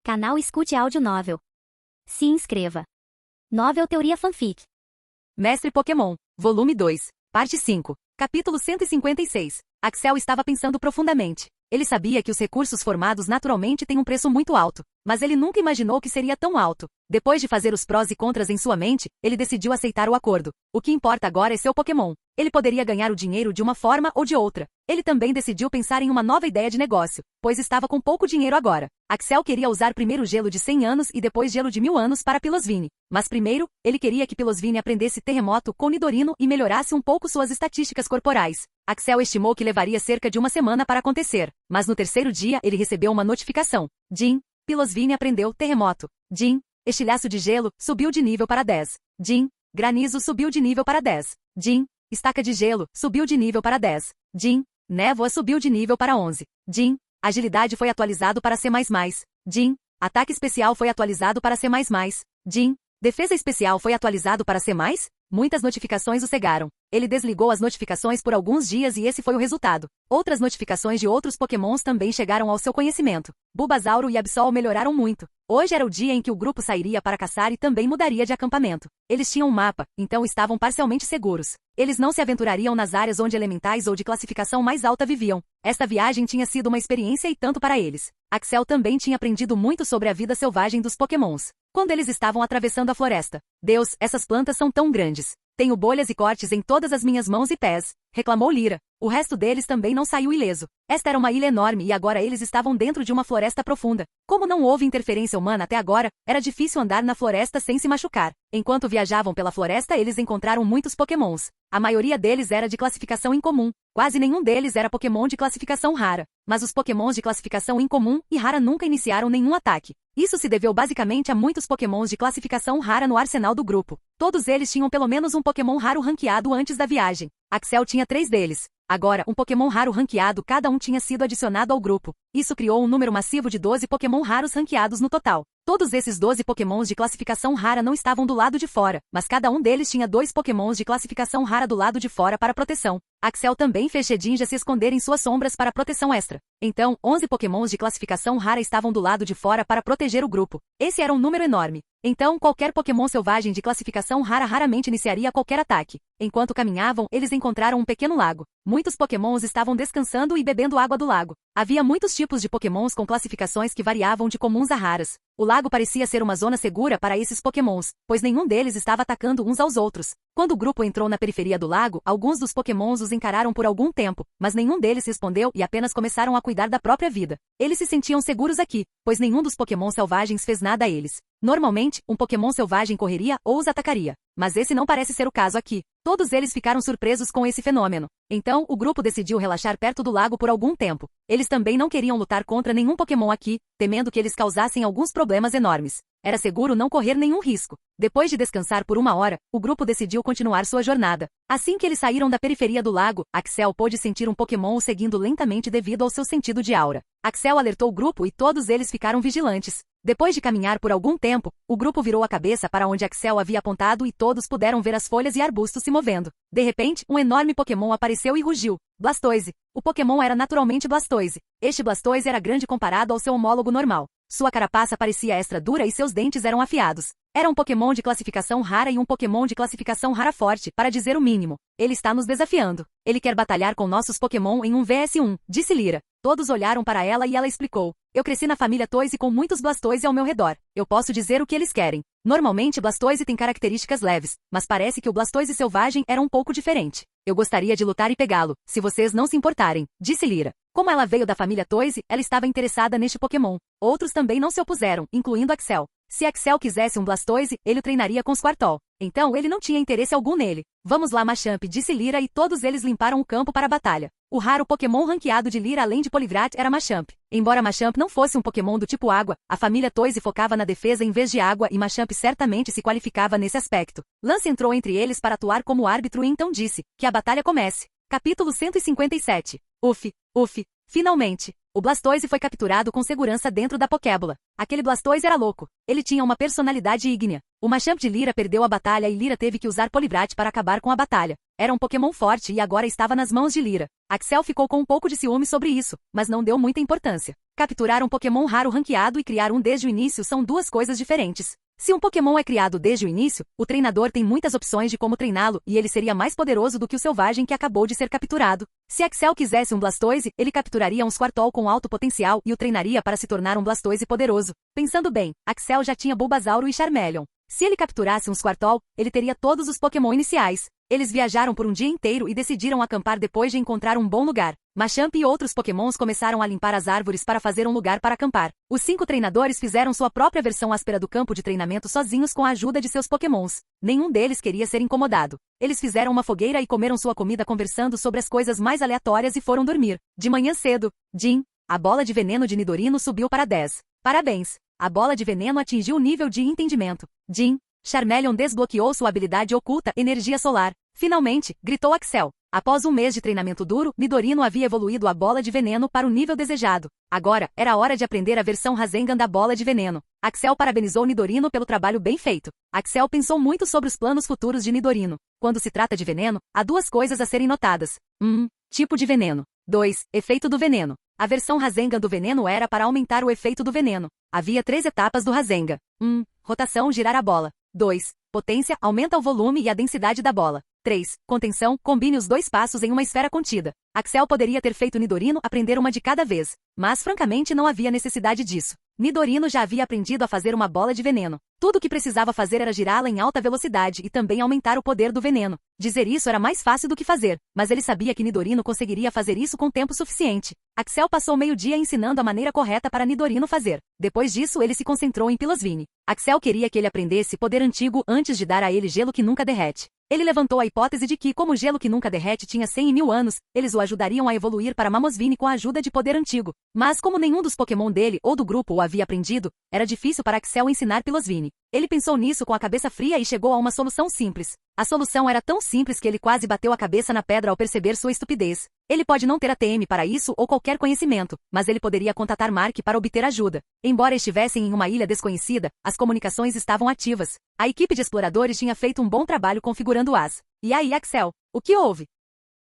Canal Escute Áudio Novel. Se inscreva. Novel Teoria Fanfic. Mestre Pokémon, Volume 2, Parte 5, Capítulo 156. Axel estava pensando profundamente. Ele sabia que os recursos formados naturalmente têm um preço muito alto, mas ele nunca imaginou que seria tão alto. Depois de fazer os prós e contras em sua mente, ele decidiu aceitar o acordo. O que importa agora é seu Pokémon. Ele poderia ganhar o dinheiro de uma forma ou de outra. Ele também decidiu pensar em uma nova ideia de negócio, pois estava com pouco dinheiro agora. Axel queria usar primeiro gelo de 100 anos e depois gelo de 1000 anos para Pilosvine. Mas primeiro, ele queria que Pilosvine aprendesse terremoto com Nidorino e melhorasse um pouco suas estatísticas corporais. Axel estimou que levaria cerca de uma semana para acontecer, mas no terceiro dia ele recebeu uma notificação. Jim, Pilosvine aprendeu terremoto. Jim, estilhaço de gelo, subiu de nível para 10. Jim, granizo subiu de nível para 10. Jim, estaca de gelo, subiu de nível para 10. Jim, névoa subiu de nível para 11. Jim, agilidade foi atualizado para C++. Jim, ataque especial foi atualizado para C++. Jim, defesa especial foi atualizado para C++. Muitas notificações o cegaram. Ele desligou as notificações por alguns dias e esse foi o resultado. Outras notificações de outros Pokémons também chegaram ao seu conhecimento. Bulbasauro e Absol melhoraram muito. Hoje era o dia em que o grupo sairia para caçar e também mudaria de acampamento. Eles tinham um mapa, então estavam parcialmente seguros. Eles não se aventurariam nas áreas onde elementais ou de classificação mais alta viviam. Esta viagem tinha sido uma experiência e tanto para eles. Axel também tinha aprendido muito sobre a vida selvagem dos Pokémons. Quando eles estavam atravessando a floresta. Deus, essas plantas são tão grandes. Tenho bolhas e cortes em todas as minhas mãos e pés, reclamou Lyra. O resto deles também não saiu ileso. Esta era uma ilha enorme e agora eles estavam dentro de uma floresta profunda. Como não houve interferência humana até agora, era difícil andar na floresta sem se machucar. Enquanto viajavam pela floresta, eles encontraram muitos Pokémons. A maioria deles era de classificação incomum. Quase nenhum deles era Pokémon de classificação rara. Mas os Pokémons de classificação incomum e rara nunca iniciaram nenhum ataque. Isso se deveu basicamente a muitos Pokémons de classificação rara no arsenal do grupo. Todos eles tinham pelo menos um Pokémon raro ranqueado antes da viagem. Axel tinha 3 deles. Agora, um Pokémon raro ranqueado cada um tinha sido adicionado ao grupo. Isso criou um número massivo de 12 Pokémon raros ranqueados no total. Todos esses 12 Pokémons de classificação rara não estavam do lado de fora, mas cada um deles tinha 2 Pokémons de classificação rara do lado de fora para proteção. Axel também fez Shedinja se esconder em suas sombras para proteção extra. Então, 11 Pokémons de classificação rara estavam do lado de fora para proteger o grupo. Esse era um número enorme. Então, qualquer Pokémon selvagem de classificação rara raramente iniciaria qualquer ataque. Enquanto caminhavam, eles encontraram um pequeno lago. Muitos Pokémons estavam descansando e bebendo água do lago. Havia muitos tipos de Pokémons com classificações que variavam de comuns a raras. O lago parecia ser uma zona segura para esses Pokémons, pois nenhum deles estava atacando uns aos outros. Quando o grupo entrou na periferia do lago, alguns dos Pokémons os encararam por algum tempo, mas nenhum deles respondeu e apenas começaram a cuidar da própria vida. Eles se sentiam seguros aqui, pois nenhum dos Pokémon selvagens fez nada a eles. Normalmente, um Pokémon selvagem correria ou os atacaria, mas esse não parece ser o caso aqui. Todos eles ficaram surpresos com esse fenômeno. Então, o grupo decidiu relaxar perto do lago por algum tempo. Eles também não queriam lutar contra nenhum Pokémon aqui, temendo que eles causassem alguns problemas enormes. Era seguro não correr nenhum risco. Depois de descansar por 1 hora, o grupo decidiu continuar sua jornada. Assim que eles saíram da periferia do lago, Axel pôde sentir um Pokémon o seguindo lentamente devido ao seu sentido de aura. Axel alertou o grupo e todos eles ficaram vigilantes. Depois de caminhar por algum tempo, o grupo virou a cabeça para onde Axel havia apontado e todos puderam ver as folhas e arbustos se movendo. De repente, um enorme Pokémon apareceu e rugiu. Blastoise. O Pokémon era naturalmente Blastoise. Este Blastoise era grande comparado ao seu homólogo normal. Sua carapaça parecia extra dura e seus dentes eram afiados. Era um Pokémon de classificação rara e um Pokémon de classificação rara forte, para dizer o mínimo. Ele está nos desafiando. Ele quer batalhar com nossos Pokémon em 1 vs 1, disse Lyra. Todos olharam para ela e ela explicou. Eu cresci na família Toise com muitos Blastoise ao meu redor. Eu posso dizer o que eles querem. Normalmente Blastoise tem características leves, mas parece que o Blastoise selvagem era um pouco diferente. Eu gostaria de lutar e pegá-lo, se vocês não se importarem, disse Lyra. Como ela veio da família Toise, ela estava interessada neste Pokémon. Outros também não se opuseram, incluindo Axel. Se Axel quisesse um Blastoise, ele o treinaria com Squirtle. Então ele não tinha interesse algum nele. Vamos lá, Machamp, disse Lyra e todos eles limparam o campo para a batalha. O raro Pokémon ranqueado de Lyra além de Poliwrath era Machamp. Embora Machamp não fosse um Pokémon do tipo água, a família Toise focava na defesa em vez de água e Machamp certamente se qualificava nesse aspecto. Lance entrou entre eles para atuar como árbitro e então disse, que a batalha comece. Capítulo 157. Uf, finalmente. O Blastoise foi capturado com segurança dentro da Pokébola. Aquele Blastoise era louco. Ele tinha uma personalidade ígnea. O Machamp de Lyra perdeu a batalha e Lyra teve que usar Poliwrath para acabar com a batalha. Era um Pokémon forte e agora estava nas mãos de Lyra. Axel ficou com um pouco de ciúme sobre isso, mas não deu muita importância. Capturar um Pokémon raro ranqueado e criar um desde o início são duas coisas diferentes. Se um Pokémon é criado desde o início, o treinador tem muitas opções de como treiná-lo e ele seria mais poderoso do que o selvagem que acabou de ser capturado. Se Axel quisesse um Blastoise, ele capturaria um Squirtle com alto potencial e o treinaria para se tornar um Blastoise poderoso. Pensando bem, Axel já tinha Bulbasauro e Charmeleon. Se ele capturasse um Squirtle, ele teria todos os Pokémon iniciais. Eles viajaram por um dia inteiro e decidiram acampar depois de encontrar um bom lugar. Machamp e outros Pokémons começaram a limpar as árvores para fazer um lugar para acampar. Os 5 treinadores fizeram sua própria versão áspera do campo de treinamento sozinhos com a ajuda de seus Pokémons. Nenhum deles queria ser incomodado. Eles fizeram uma fogueira e comeram sua comida conversando sobre as coisas mais aleatórias e foram dormir. De manhã cedo, Jim, a bola de veneno de Nidorino subiu para 10. Parabéns! A bola de veneno atingiu o nível de entendimento. Jim, Charmeleon desbloqueou sua habilidade oculta Energia Solar. Finalmente, gritou Axel. Após um mês de treinamento duro, Nidorino havia evoluído a bola de veneno para o nível desejado. Agora, era hora de aprender a versão Rasengan da bola de veneno. Axel parabenizou Nidorino pelo trabalho bem feito. Axel pensou muito sobre os planos futuros de Nidorino. Quando se trata de veneno, há duas coisas a serem notadas. 1. Tipo de veneno. 2. Efeito do veneno. A versão Rasengan do veneno era para aumentar o efeito do veneno. Havia 3 etapas do Rasengan. 1. Rotação, girar a bola. 2. Potência, aumenta o volume e a densidade da bola. 3. Contenção, combine os 2 passos em uma esfera contida. Axel poderia ter feito Nidorino aprender uma de cada vez, mas francamente não havia necessidade disso. Nidorino já havia aprendido a fazer uma bola de veneno. Tudo o que precisava fazer era girá-la em alta velocidade e também aumentar o poder do veneno. Dizer isso era mais fácil do que fazer, mas ele sabia que Nidorino conseguiria fazer isso com tempo suficiente. Axel passou meio-dia ensinando a maneira correta para Nidorino fazer. Depois disso, ele se concentrou em Piloswine. Axel queria que ele aprendesse poder antigo antes de dar a ele gelo que nunca derrete. Ele levantou a hipótese de que, como o gelo que nunca derrete tinha 100 e 1000 anos, eles o ajudariam a evoluir para Mamoswine com a ajuda de poder antigo. Mas como nenhum dos Pokémon dele ou do grupo o havia aprendido, era difícil para Axel ensinar Piloswine. Ele pensou nisso com a cabeça fria e chegou a uma solução simples. A solução era tão simples que ele quase bateu a cabeça na pedra ao perceber sua estupidez. Ele pode não ter ATM para isso ou qualquer conhecimento, mas ele poderia contatar Mark para obter ajuda. Embora estivessem em uma ilha desconhecida, as comunicações estavam ativas. A equipe de exploradores tinha feito um bom trabalho configurando as. E aí, Axel? O que houve?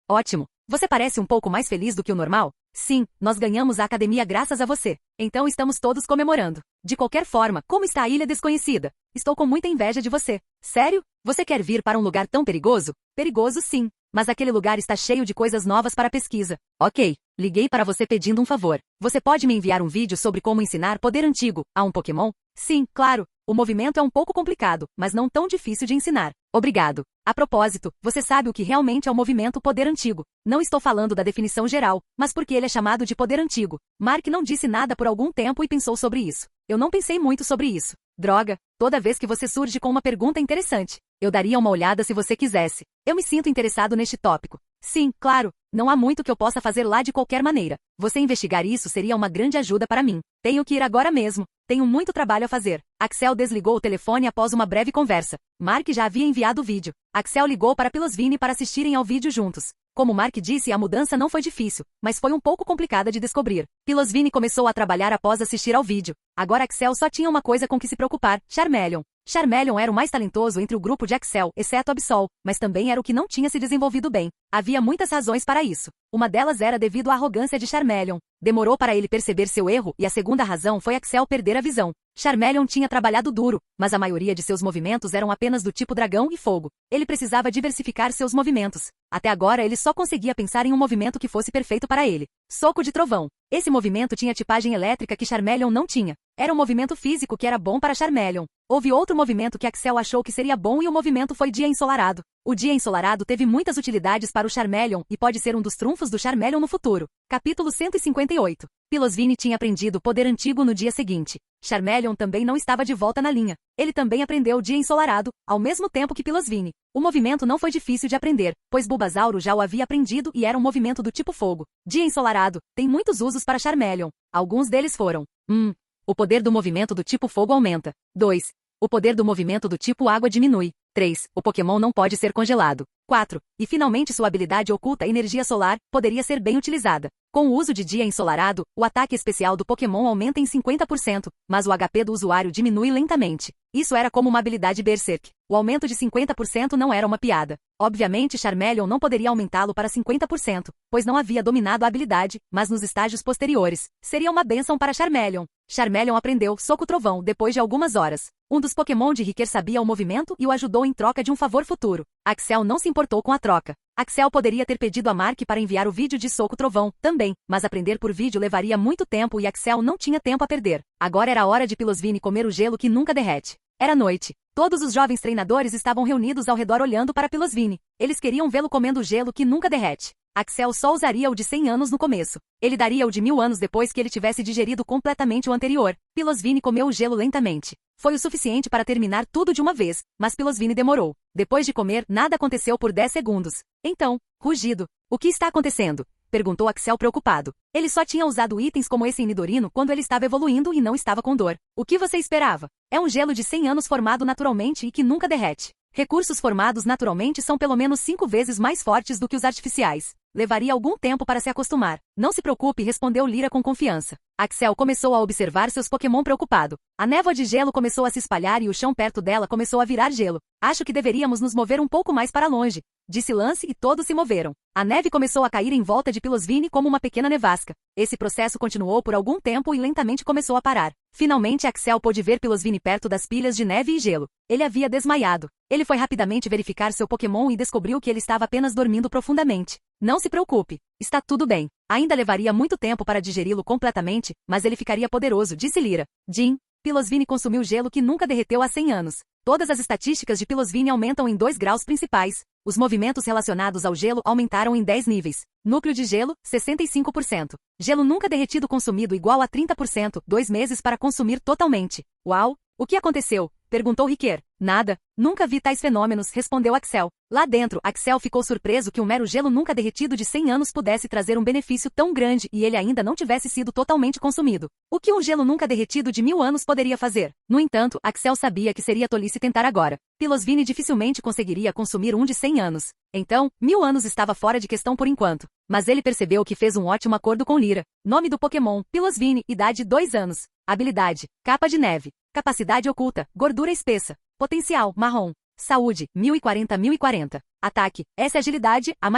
Ótimo. Você parece um pouco mais feliz do que o normal? Sim, nós ganhamos a academia graças a você. Então estamos todos comemorando. De qualquer forma, como está a ilha desconhecida? Estou com muita inveja de você. Sério? Você quer vir para um lugar tão perigoso? Perigoso sim. Mas aquele lugar está cheio de coisas novas para pesquisa. Ok, liguei para você pedindo um favor. Você pode me enviar um vídeo sobre como ensinar poder antigo a um Pokémon? Sim, claro. O movimento é um pouco complicado, mas não tão difícil de ensinar. Obrigado. A propósito, você sabe o que realmente é o movimento poder antigo. Não estou falando da definição geral, mas porque ele é chamado de poder antigo. Mark não disse nada por algum tempo e pensou sobre isso. Eu não pensei muito sobre isso. Droga, toda vez que você surge com uma pergunta interessante, eu daria uma olhada se você quisesse. Eu me sinto interessado neste tópico. Sim, claro, não há muito que eu possa fazer lá de qualquer maneira. Você investigar isso seria uma grande ajuda para mim. Tenho que ir agora mesmo. Tenho muito trabalho a fazer. Axel desligou o telefone após uma breve conversa. Mark já havia enviado o vídeo. Axel ligou para Piloswine para assistirem ao vídeo juntos. Como Mark disse, a mudança não foi difícil, mas foi um pouco complicada de descobrir. Piloswine começou a trabalhar após assistir ao vídeo. Agora Axel só tinha uma coisa com que se preocupar, Charmeleon. Charmeleon era o mais talentoso entre o grupo de Axel, exceto Absol, mas também era o que não tinha se desenvolvido bem. Havia muitas razões para isso. Uma delas era devido à arrogância de Charmeleon. Demorou para ele perceber seu erro e a segunda razão foi Axel perder a visão. Charmeleon tinha trabalhado duro, mas a maioria de seus movimentos eram apenas do tipo dragão e fogo. Ele precisava diversificar seus movimentos. Até agora ele só conseguia pensar em um movimento que fosse perfeito para ele. Soco de trovão. Esse movimento tinha tipagem elétrica que Charmeleon não tinha. Era um movimento físico que era bom para Charmeleon. Houve outro movimento que Axel achou que seria bom e o movimento foi Dia Ensolarado. O Dia Ensolarado teve muitas utilidades para o Charmeleon e pode ser um dos trunfos do Charmeleon no futuro. Capítulo 158. Piloswine tinha aprendido poder antigo no dia seguinte. Charmeleon também não estava de volta na linha. Ele também aprendeu o Dia Ensolarado, ao mesmo tempo que Piloswine. O movimento não foi difícil de aprender, pois Bulbasauro já o havia aprendido e era um movimento do tipo fogo. Dia Ensolarado tem muitos usos para Charmeleon. Alguns deles foram: 1. O poder do movimento do tipo fogo aumenta. 2. O poder do movimento do tipo água diminui. 3. O Pokémon não pode ser congelado. 4. E finalmente sua habilidade oculta energia solar poderia ser bem utilizada. Com o uso de dia ensolarado, o ataque especial do Pokémon aumenta em 50%, mas o HP do usuário diminui lentamente. Isso era como uma habilidade Berserk. O aumento de 50% não era uma piada. Obviamente, Charmeleon não poderia aumentá-lo para 50%, pois não havia dominado a habilidade, mas nos estágios posteriores. Seria uma bênção para Charmeleon. Charmeleon aprendeu Soco Trovão depois de algumas horas. Um dos Pokémon de Riquer sabia o movimento e o ajudou em troca de um favor futuro. Axel não se importou com a troca. Axel poderia ter pedido a Mark para enviar o vídeo de Soco Trovão, também, mas aprender por vídeo levaria muito tempo e Axel não tinha tempo a perder. Agora era a hora de Pilosvine comer o gelo que nunca derrete. Era noite. Todos os jovens treinadores estavam reunidos ao redor olhando para Pilosvine. Eles queriam vê-lo comendo o gelo que nunca derrete. Axel só usaria o de 100 anos no começo. Ele daria o de 1000 anos depois que ele tivesse digerido completamente o anterior. Pilosvine comeu o gelo lentamente. Foi o suficiente para terminar tudo de uma vez, mas Pilosvine demorou. Depois de comer, nada aconteceu por 10 segundos. Então, rugido. O que está acontecendo? Perguntou Axel preocupado. Ele só tinha usado itens como esse em Nidorino quando ele estava evoluindo e não estava com dor. O que você esperava? É um gelo de 100 anos formado naturalmente e que nunca derrete. Recursos formados naturalmente são pelo menos 5 vezes mais fortes do que os artificiais. Levaria algum tempo para se acostumar. Não se preocupe, respondeu Lyra com confiança. Axel começou a observar seus Pokémon preocupado. A névoa de gelo começou a se espalhar e o chão perto dela começou a virar gelo. Acho que deveríamos nos mover um pouco mais para longe, disse Lance e todos se moveram. A neve começou a cair em volta de Pilosvine como uma pequena nevasca. Esse processo continuou por algum tempo e lentamente começou a parar. Finalmente Axel pôde ver Pilosvine perto das pilhas de neve e gelo. Ele havia desmaiado. Ele foi rapidamente verificar seu Pokémon e descobriu que ele estava apenas dormindo profundamente. Não se preocupe. Está tudo bem. Ainda levaria muito tempo para digeri-lo completamente, mas ele ficaria poderoso, disse Lyra. Jim. Pilosvine consumiu gelo que nunca derreteu há 100 anos. Todas as estatísticas de Pilosvine aumentam em 2 graus principais. Os movimentos relacionados ao gelo aumentaram em 10 níveis. Núcleo de gelo, 65%. Gelo nunca derretido consumido igual a 30%, 2 meses para consumir totalmente. Uau! O que aconteceu? Perguntou Riquer. Nada. Nunca vi tais fenômenos, respondeu Axel. Lá dentro, Axel ficou surpreso que um mero gelo nunca derretido de 100 anos pudesse trazer um benefício tão grande e ele ainda não tivesse sido totalmente consumido. O que um gelo nunca derretido de 1000 anos poderia fazer? No entanto, Axel sabia que seria tolice tentar agora. Pilosvine dificilmente conseguiria consumir um de 100 anos. Então, 1000 anos estava fora de questão por enquanto. Mas ele percebeu que fez um ótimo acordo com Lyra. Nome do Pokémon, Pilosvine, idade 2 anos. Habilidade, capa de neve. Capacidade oculta, gordura espessa. Potencial, marrom. Saúde, 1040-1040. Ataque, S agilidade, A++.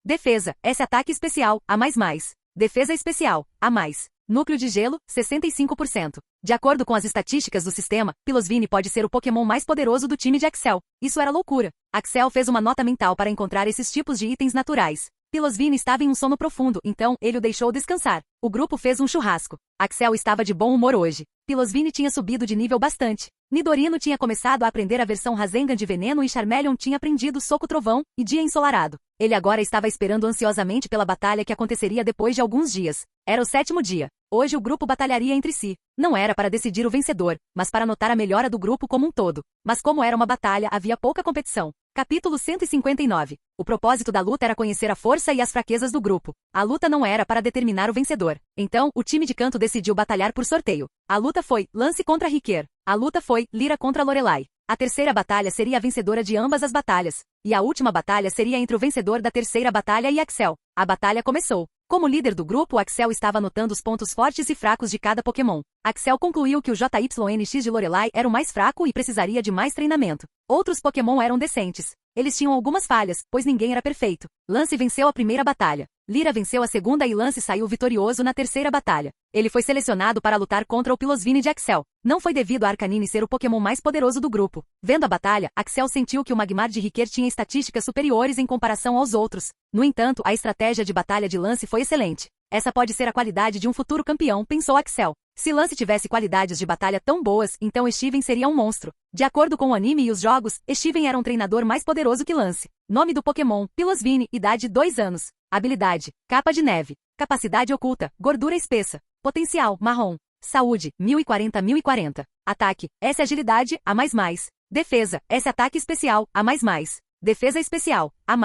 Defesa, S ataque especial, A++. Defesa especial, A+. Núcleo de gelo, 65%. De acordo com as estatísticas do sistema, Pilosvine pode ser o Pokémon mais poderoso do time de Axel. Isso era loucura. Axel fez uma nota mental para encontrar esses tipos de itens naturais. Pilosvine estava em um sono profundo, então ele o deixou descansar. O grupo fez um churrasco. Axel estava de bom humor hoje. Pilosvine tinha subido de nível bastante. Nidorino tinha começado a aprender a versão Rasengan de veneno e Charmeleon tinha aprendido Soco Trovão e Dia Ensolarado. Ele agora estava esperando ansiosamente pela batalha que aconteceria depois de alguns dias. Era o 7º dia. Hoje o grupo batalharia entre si. Não era para decidir o vencedor, mas para notar a melhora do grupo como um todo. Mas como era uma batalha, havia pouca competição. Capítulo 159. O propósito da luta era conhecer a força e as fraquezas do grupo. A luta não era para determinar o vencedor. Então, o time de canto decidiu batalhar por sorteio. A luta foi Lance contra Riquer. A luta foi Lyra contra Lorelai. A terceira batalha seria a vencedora de ambas as batalhas. E a última batalha seria entre o vencedor da terceira batalha e Axel. A batalha começou. Como líder do grupo, Axel estava anotando os pontos fortes e fracos de cada Pokémon. Axel concluiu que o JYNX de Lorelai era o mais fraco e precisaria de mais treinamento. Outros Pokémon eram decentes. Eles tinham algumas falhas, pois ninguém era perfeito. Lance venceu a primeira batalha. Lyra venceu a segunda e Lance saiu vitorioso na terceira batalha. Ele foi selecionado para lutar contra o Pilosvine de Axel. Não foi devido a Arcanine ser o Pokémon mais poderoso do grupo. Vendo a batalha, Axel sentiu que o Magmar de Riquer tinha estatísticas superiores em comparação aos outros. No entanto, a estratégia de batalha de Lance foi excelente. Essa pode ser a qualidade de um futuro campeão, pensou Axel. Se Lance tivesse qualidades de batalha tão boas, então Steven seria um monstro. De acordo com o anime e os jogos, Steven era um treinador mais poderoso que Lance. Nome do Pokémon, Pilosvine, idade 2 anos. Habilidade, capa de neve. Capacidade oculta, gordura espessa. Potencial, marrom. Saúde, 1040-1040. Ataque, S agilidade, A++. Defesa, S ataque especial, A++. Defesa especial, A+.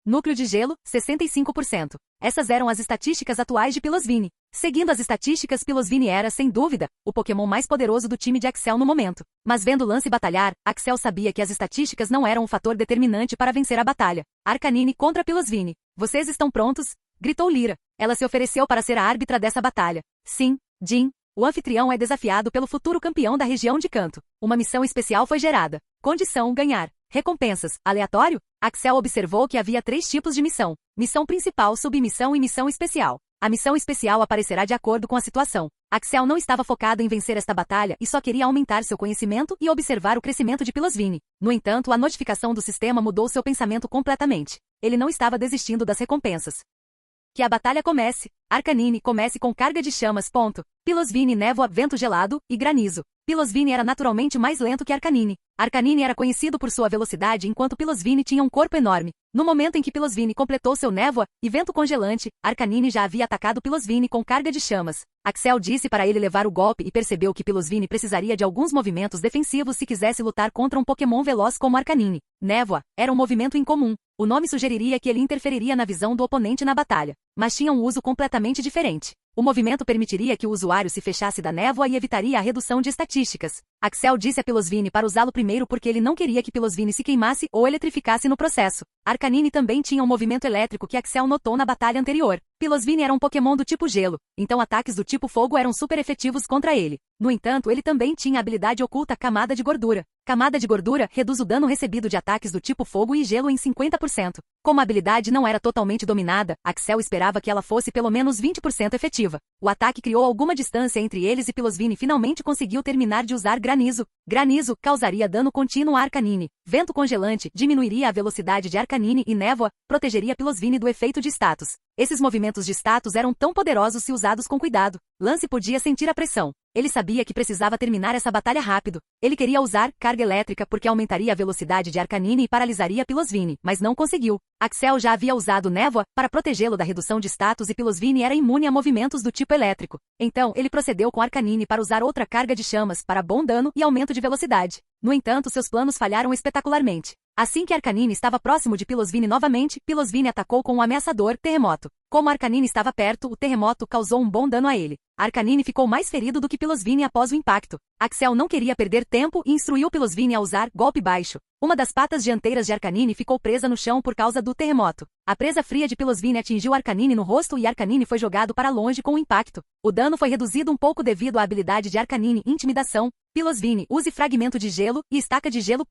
Núcleo de gelo, 65%. Essas eram as estatísticas atuais de Pilosvine. Seguindo as estatísticas, Pilosvine era, sem dúvida, o Pokémon mais poderoso do time de Axel no momento. Mas vendo Lance batalhar, Axel sabia que as estatísticas não eram um fator determinante para vencer a batalha. Arcanine contra Pilosvine. Vocês estão prontos? Gritou Lyra. Ela se ofereceu para ser a árbitra dessa batalha. Sim, Jin. O anfitrião é desafiado pelo futuro campeão da região de Kanto. Uma missão especial foi gerada. Condição: ganhar. Recompensas: aleatório? Axel observou que havia 3 tipos de missão. Missão principal, submissão e missão especial. A missão especial aparecerá de acordo com a situação. Axel não estava focado em vencer esta batalha e só queria aumentar seu conhecimento e observar o crescimento de Pilosvine. No entanto, a notificação do sistema mudou seu pensamento completamente. Ele não estava desistindo das recompensas. Que a batalha comece. Arcanine comece com carga de chamas. Pilosvine, névoa, vento gelado e granizo. Pilosvine era naturalmente mais lento que Arcanine. Arcanine era conhecido por sua velocidade enquanto Pilosvine tinha um corpo enorme. No momento em que Pilosvine completou seu névoa e vento congelante, Arcanine já havia atacado Pilosvine com carga de chamas. Axel disse para ele levar o golpe e percebeu que Pilosvine precisaria de alguns movimentos defensivos se quisesse lutar contra um Pokémon veloz como Arcanine. Névoa era um movimento incomum. O nome sugeriria que ele interferiria na visão do oponente na batalha, mas tinha um uso completamente diferente. O movimento permitiria que o usuário se fechasse da névoa e evitaria a redução de estatísticas. Axel disse a Pilosvine para usá-lo primeiro porque ele não queria que Pilosvine se queimasse ou eletrificasse no processo. Arcanine também tinha um movimento elétrico que Axel notou na batalha anterior. Pilosvine era um Pokémon do tipo gelo, então ataques do tipo fogo eram super efetivos contra ele. No entanto, ele também tinha a habilidade oculta Camada de Gordura. Camada de Gordura reduz o dano recebido de ataques do tipo fogo e gelo em 50%. Como a habilidade não era totalmente dominada, Axel esperava que ela fosse pelo menos 20% efetiva. O ataque criou alguma distância entre eles e Pilosvine finalmente conseguiu terminar de usar Granizo. Granizo causaria dano contínuo a Arcanine. Vento congelante diminuiria a velocidade de Arcanine e névoa protegeria Pilosvine do efeito de status. Esses movimentos de status eram tão poderosos se usados com cuidado. Lance podia sentir a pressão. Ele sabia que precisava terminar essa batalha rápido. Ele queria usar carga elétrica porque aumentaria a velocidade de Arcanine e paralisaria Pilosvine, mas não conseguiu. Axel já havia usado névoa para protegê-lo da redução de status e Pilosvine era imune a movimentos do tipo elétrico. Então, ele procedeu com Arcanine para usar outra carga de chamas para bom dano e aumento de velocidade. No entanto, seus planos falharam espetacularmente. Assim que Arcanine estava próximo de Pilosvine novamente, Pilosvine atacou com um ameaçador terremoto. Como Arcanine estava perto, o terremoto causou um bom dano a ele. Arcanine ficou mais ferido do que Pilosvine após o impacto. Axel não queria perder tempo e instruiu Pilosvine a usar golpe baixo. Uma das patas dianteiras de Arcanine ficou presa no chão por causa do terremoto. A presa fria de Pilosvine atingiu Arcanine no rosto e Arcanine foi jogado para longe com o impacto. O dano foi reduzido um pouco devido à habilidade de Arcanine Intimidação. Pilosvine, use fragmento de gelo e estaca de gelo.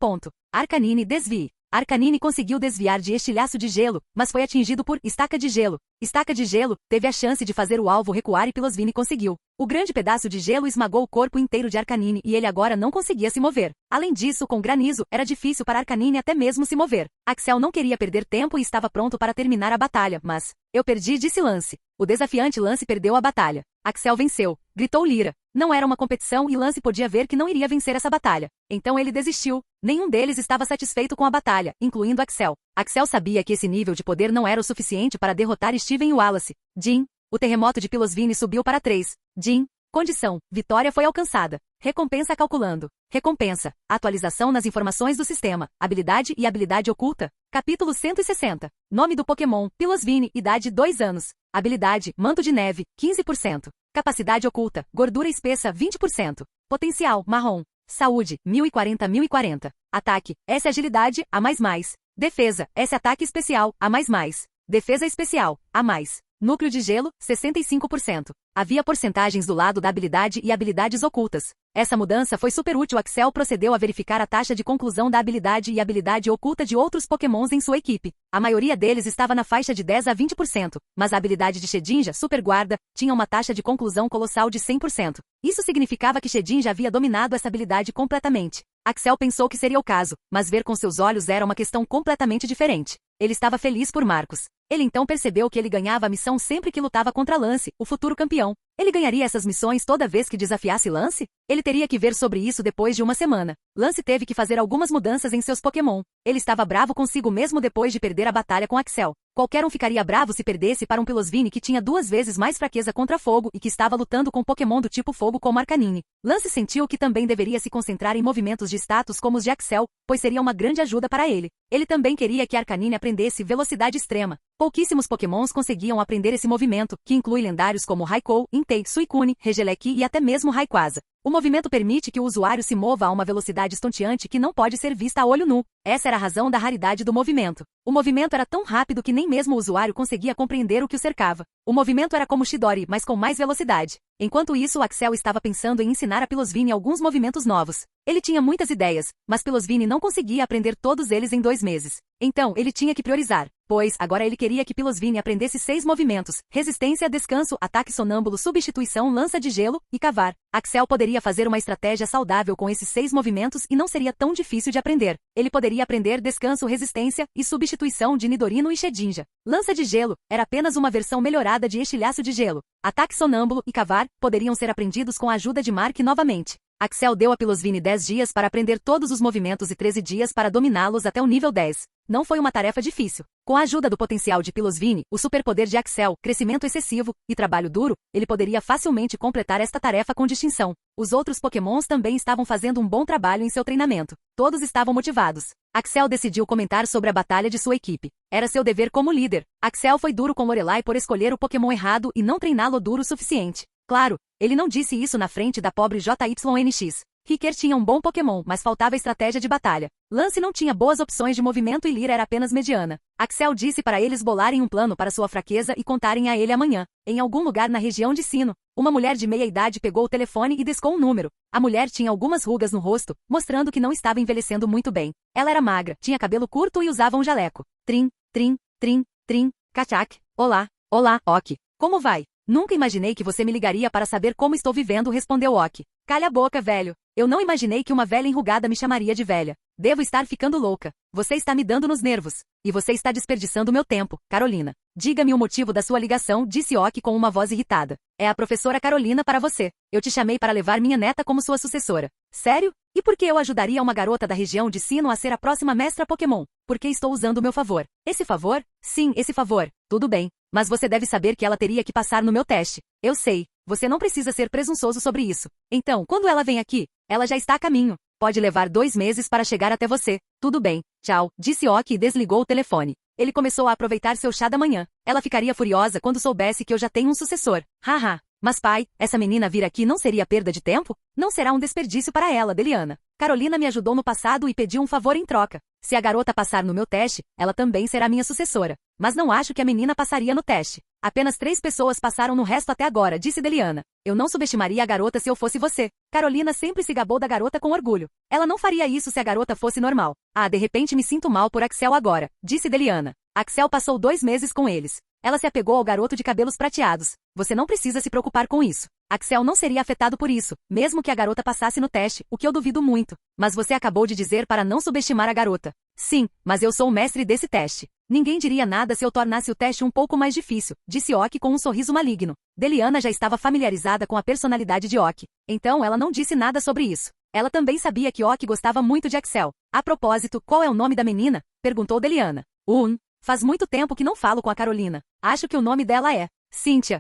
Arcanine, desvie. Arcanine conseguiu desviar de estilhaço de gelo, mas foi atingido por estaca de gelo. Estaca de gelo teve a chance de fazer o alvo recuar e Pilosvine conseguiu. O grande pedaço de gelo esmagou o corpo inteiro de Arcanine e ele agora não conseguia se mover. Além disso, com granizo, era difícil para Arcanine até mesmo se mover. Axel não queria perder tempo e estava pronto para terminar a batalha, mas... Eu perdi, disse Lance. O desafiante Lance perdeu a batalha. Axel venceu, gritou Lyra. Não era uma competição e Lance podia ver que não iria vencer essa batalha. Então ele desistiu. Nenhum deles estava satisfeito com a batalha, incluindo Axel. Axel sabia que esse nível de poder não era o suficiente para derrotar Steven e Wallace. Jin. O terremoto de Pilosvine subiu para 3. Jin. Condição. Vitória foi alcançada. Recompensa calculando. Recompensa. Atualização nas informações do sistema. Habilidade e habilidade oculta. Capítulo 160. Nome do Pokémon. Pilosvine. Idade 2 anos. Habilidade. Manto de neve. 15%. Capacidade oculta. Gordura espessa. 20%. Potencial. Marrom. Saúde. 1040. Ataque. S agilidade. A++. Defesa. S ataque especial. A++. Defesa especial. A+. Núcleo de gelo, 65%. Havia porcentagens do lado da habilidade e habilidades ocultas. Essa mudança foi super útil. Axel procedeu a verificar a taxa de conclusão da habilidade e habilidade oculta de outros Pokémons em sua equipe. A maioria deles estava na faixa de 10 a 20%, mas a habilidade de Shedinja, Super Guarda, tinha uma taxa de conclusão colossal de 100%. Isso significava que Shedinja havia dominado essa habilidade completamente. Axel pensou que seria o caso, mas ver com seus olhos era uma questão completamente diferente. Ele estava feliz por Marcos. Ele então percebeu que ele ganhava a missão sempre que lutava contra Lance, o futuro campeão. Ele ganharia essas missões toda vez que desafiasse Lance? Ele teria que ver sobre isso depois de uma semana. Lance teve que fazer algumas mudanças em seus Pokémon. Ele estava bravo consigo mesmo depois de perder a batalha com Axel. Qualquer um ficaria bravo se perdesse para um Pilosvine que tinha 2 vezes mais fraqueza contra fogo e que estava lutando com Pokémon do tipo fogo como Arcanine. Lance sentiu que também deveria se concentrar em movimentos de status como os de Axel, pois seria uma grande ajuda para ele. Ele também queria que Arcanine aprendesse aprendesse velocidade extrema. Pouquíssimos pokémons conseguiam aprender esse movimento, que inclui lendários como Raikou, Entei, Suicune, Regieleki e até mesmo Rayquaza. O movimento permite que o usuário se mova a uma velocidade estonteante que não pode ser vista a olho nu. Essa era a razão da raridade do movimento. O movimento era tão rápido que nem mesmo o usuário conseguia compreender o que o cercava. O movimento era como Chidori, mas com mais velocidade. Enquanto isso, Axel estava pensando em ensinar a Pilosvine alguns movimentos novos. Ele tinha muitas ideias, mas Pilosvine não conseguia aprender todos eles em 2 meses. Então, ele tinha que priorizar, pois agora ele queria que Pilosvine aprendesse 6 movimentos: resistência, descanso, ataque sonâmbulo, substituição, lança de gelo e cavar. Axel poderia fazer uma estratégia saudável com esses 6 movimentos e não seria tão difícil de aprender. Ele poderia aprender descanso, resistência e substituição de Nidorino e Shedinja. Lança de gelo era apenas uma versão melhorada de estilhaço de gelo. Ataque sonâmbulo e cavar poderiam ser aprendidos com a ajuda de Mark novamente. Axel deu a Pilosvine 10 dias para aprender todos os movimentos e 13 dias para dominá-los até o nível 10. Não foi uma tarefa difícil. Com a ajuda do potencial de Pilosvine, o superpoder de Axel, crescimento excessivo e trabalho duro, ele poderia facilmente completar esta tarefa com distinção. Os outros pokémons também estavam fazendo um bom trabalho em seu treinamento. Todos estavam motivados. Axel decidiu comentar sobre a batalha de sua equipe. Era seu dever como líder. Axel foi duro com Lorelai por escolher o pokémon errado e não treiná-lo duro o suficiente. Claro, ele não disse isso na frente da pobre JYNX. Riker tinha um bom Pokémon, mas faltava estratégia de batalha. Lance não tinha boas opções de movimento e Lyra era apenas mediana. Axel disse para eles bolarem um plano para sua fraqueza e contarem a ele amanhã. Em algum lugar na região de Sinnoh, uma mulher de meia idade pegou o telefone e discou um número. A mulher tinha algumas rugas no rosto, mostrando que não estava envelhecendo muito bem. Ela era magra, tinha cabelo curto e usava um jaleco. Trim, trim, trim, trim, Kachak. Olá, olá, Ok. Como vai? Nunca imaginei que você me ligaria para saber como estou vivendo, respondeu Ok. Calha a boca, velho. Eu não imaginei que uma velha enrugada me chamaria de velha. Devo estar ficando louca. Você está me dando nos nervos. E você está desperdiçando meu tempo, Carolina. Diga-me o motivo da sua ligação, disse Ok com uma voz irritada. É a professora Carolina para você. Eu te chamei para levar minha neta como sua sucessora. Sério? E por que eu ajudaria uma garota da região de Sinnoh a ser a próxima mestra Pokémon? Porque estou usando o meu favor. Esse favor? Sim, esse favor. Tudo bem. Mas você deve saber que ela teria que passar no meu teste. Eu sei. Você não precisa ser presunçoso sobre isso. Então, quando ela vem aqui, ela já está a caminho. Pode levar 2 meses para chegar até você. Tudo bem. Tchau, disse Ok e desligou o telefone. Ele começou a aproveitar seu chá da manhã. Ela ficaria furiosa quando soubesse que eu já tenho um sucessor. Haha. Mas pai, essa menina vir aqui não seria perda de tempo? Não será um desperdício para ela, Deliana. Carolina me ajudou no passado e pediu um favor em troca. Se a garota passar no meu teste, ela também será minha sucessora. Mas não acho que a menina passaria no teste. Apenas 3 pessoas passaram no resto até agora, disse Deliana. Eu não subestimaria a garota se eu fosse você. Carolina sempre se gabou da garota com orgulho. Ela não faria isso se a garota fosse normal. Ah, de repente me sinto mal por Axel agora, disse Deliana. Axel passou 2 meses com eles. Ela se apegou ao garoto de cabelos prateados. Você não precisa se preocupar com isso. Axel não seria afetado por isso, mesmo que a garota passasse no teste, o que eu duvido muito. Mas você acabou de dizer para não subestimar a garota. Sim, mas eu sou o mestre desse teste. Ninguém diria nada se eu tornasse o teste um pouco mais difícil, disse Ok com um sorriso maligno. Deliana já estava familiarizada com a personalidade de Ok. Então ela não disse nada sobre isso. Ela também sabia que Ok gostava muito de Axel. A propósito, qual é o nome da menina? Perguntou Deliana. Faz muito tempo que não falo com a Carolina. Acho que o nome dela é Cynthia.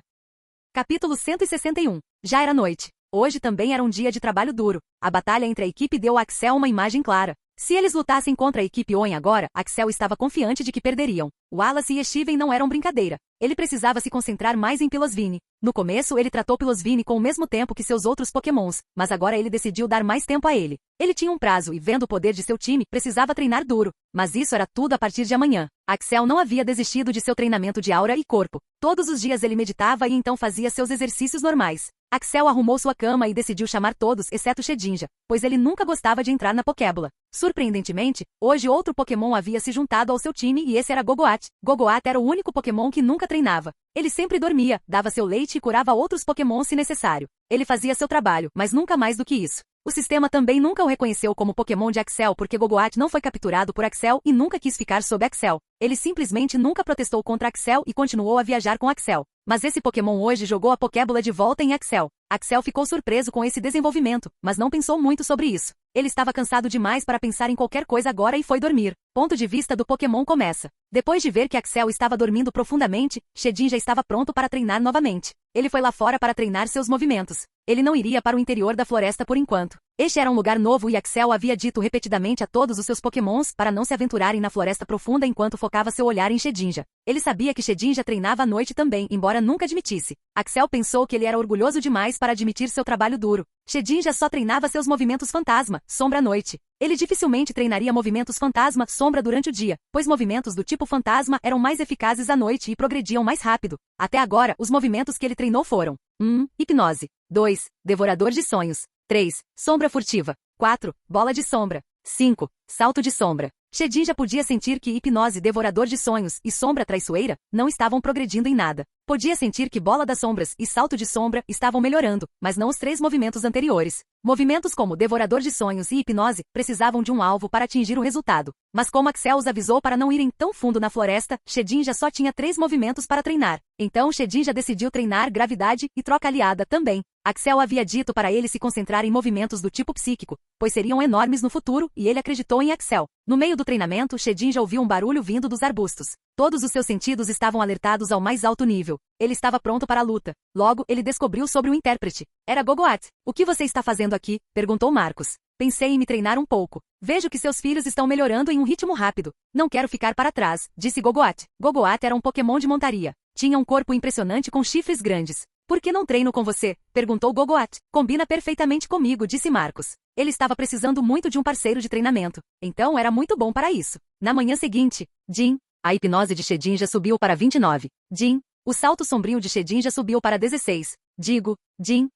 Capítulo 161. Já era noite. Hoje também era um dia de trabalho duro. A batalha entre a equipe deu a Axel uma imagem clara. Se eles lutassem contra a equipe Oin agora, Axel estava confiante de que perderiam. Wallace e Steven não eram brincadeira. Ele precisava se concentrar mais em Pilosvine. No começo ele tratou Pilosvine com o mesmo tempo que seus outros pokémons, mas agora ele decidiu dar mais tempo a ele. Ele tinha um prazo e, vendo o poder de seu time, precisava treinar duro. Mas isso era tudo a partir de amanhã. Axel não havia desistido de seu treinamento de aura e corpo. Todos os dias ele meditava e então fazia seus exercícios normais. Axel arrumou sua cama e decidiu chamar todos, exceto Shedinja, pois ele nunca gostava de entrar na Pokébola. Surpreendentemente, hoje outro Pokémon havia se juntado ao seu time e esse era Gogoat. Gogoat era o único Pokémon que nunca treinava. Ele sempre dormia, dava seu leite e curava outros Pokémon se necessário. Ele fazia seu trabalho, mas nunca mais do que isso. O sistema também nunca o reconheceu como Pokémon de Axel porque Gogoat não foi capturado por Axel e nunca quis ficar sob Axel. Ele simplesmente nunca protestou contra Axel e continuou a viajar com Axel. Mas esse Pokémon hoje jogou a Pokébola de volta em Axel. Axel ficou surpreso com esse desenvolvimento, mas não pensou muito sobre isso. Ele estava cansado demais para pensar em qualquer coisa agora e foi dormir. Ponto de vista do Pokémon começa. Depois de ver que Axel estava dormindo profundamente, Shedin já estava pronto para treinar novamente. Ele foi lá fora para treinar seus movimentos. Ele não iria para o interior da floresta por enquanto. Este era um lugar novo e Axel havia dito repetidamente a todos os seus pokémons para não se aventurarem na floresta profunda enquanto focava seu olhar em Shedinja. Ele sabia que Shedinja treinava à noite também, embora nunca admitisse. Axel pensou que ele era orgulhoso demais para admitir seu trabalho duro. Shedinja só treinava seus movimentos fantasma, sombra à noite. Ele dificilmente treinaria movimentos fantasma, sombra durante o dia, pois movimentos do tipo fantasma eram mais eficazes à noite e progrediam mais rápido. Até agora, os movimentos que ele treinou foram 1. Hipnose. 2. Devorador de sonhos. 3. Sombra furtiva. 4. Bola de sombra. 5. Salto de sombra. Shedinja podia sentir que hipnose, devorador de sonhos e sombra traiçoeira não estavam progredindo em nada. Podia sentir que bola das sombras e salto de sombra estavam melhorando, mas não os 3 movimentos anteriores. Movimentos como devorador de sonhos e hipnose precisavam de um alvo para atingir o resultado. Mas como Axel os avisou para não irem tão fundo na floresta, Shedinja só tinha 3 movimentos para treinar. Então Shedinja decidiu treinar gravidade e troca aliada também. Axel havia dito para ele se concentrar em movimentos do tipo psíquico, pois seriam enormes no futuro, e ele acreditou em Axel. No meio do treinamento, Shedinja ouviu um barulho vindo dos arbustos. Todos os seus sentidos estavam alertados ao mais alto nível. Ele estava pronto para a luta. Logo, ele descobriu sobre o intérprete. Era Gogoat. O que você está fazendo aqui? Perguntou Marcos. Pensei em me treinar um pouco. Vejo que seus filhos estão melhorando em um ritmo rápido. Não quero ficar para trás, disse Gogoat. Gogoat era um Pokémon de montaria. Tinha um corpo impressionante com chifres grandes. Por que não treino com você? Perguntou Gogoat. Combina perfeitamente comigo, disse Marcos. Ele estava precisando muito de um parceiro de treinamento. Então era muito bom para isso. Na manhã seguinte, Jin. A hipnose de Shedinja subiu para 29. Jin. O salto sombrio de Shedinja subiu para 16. Jin.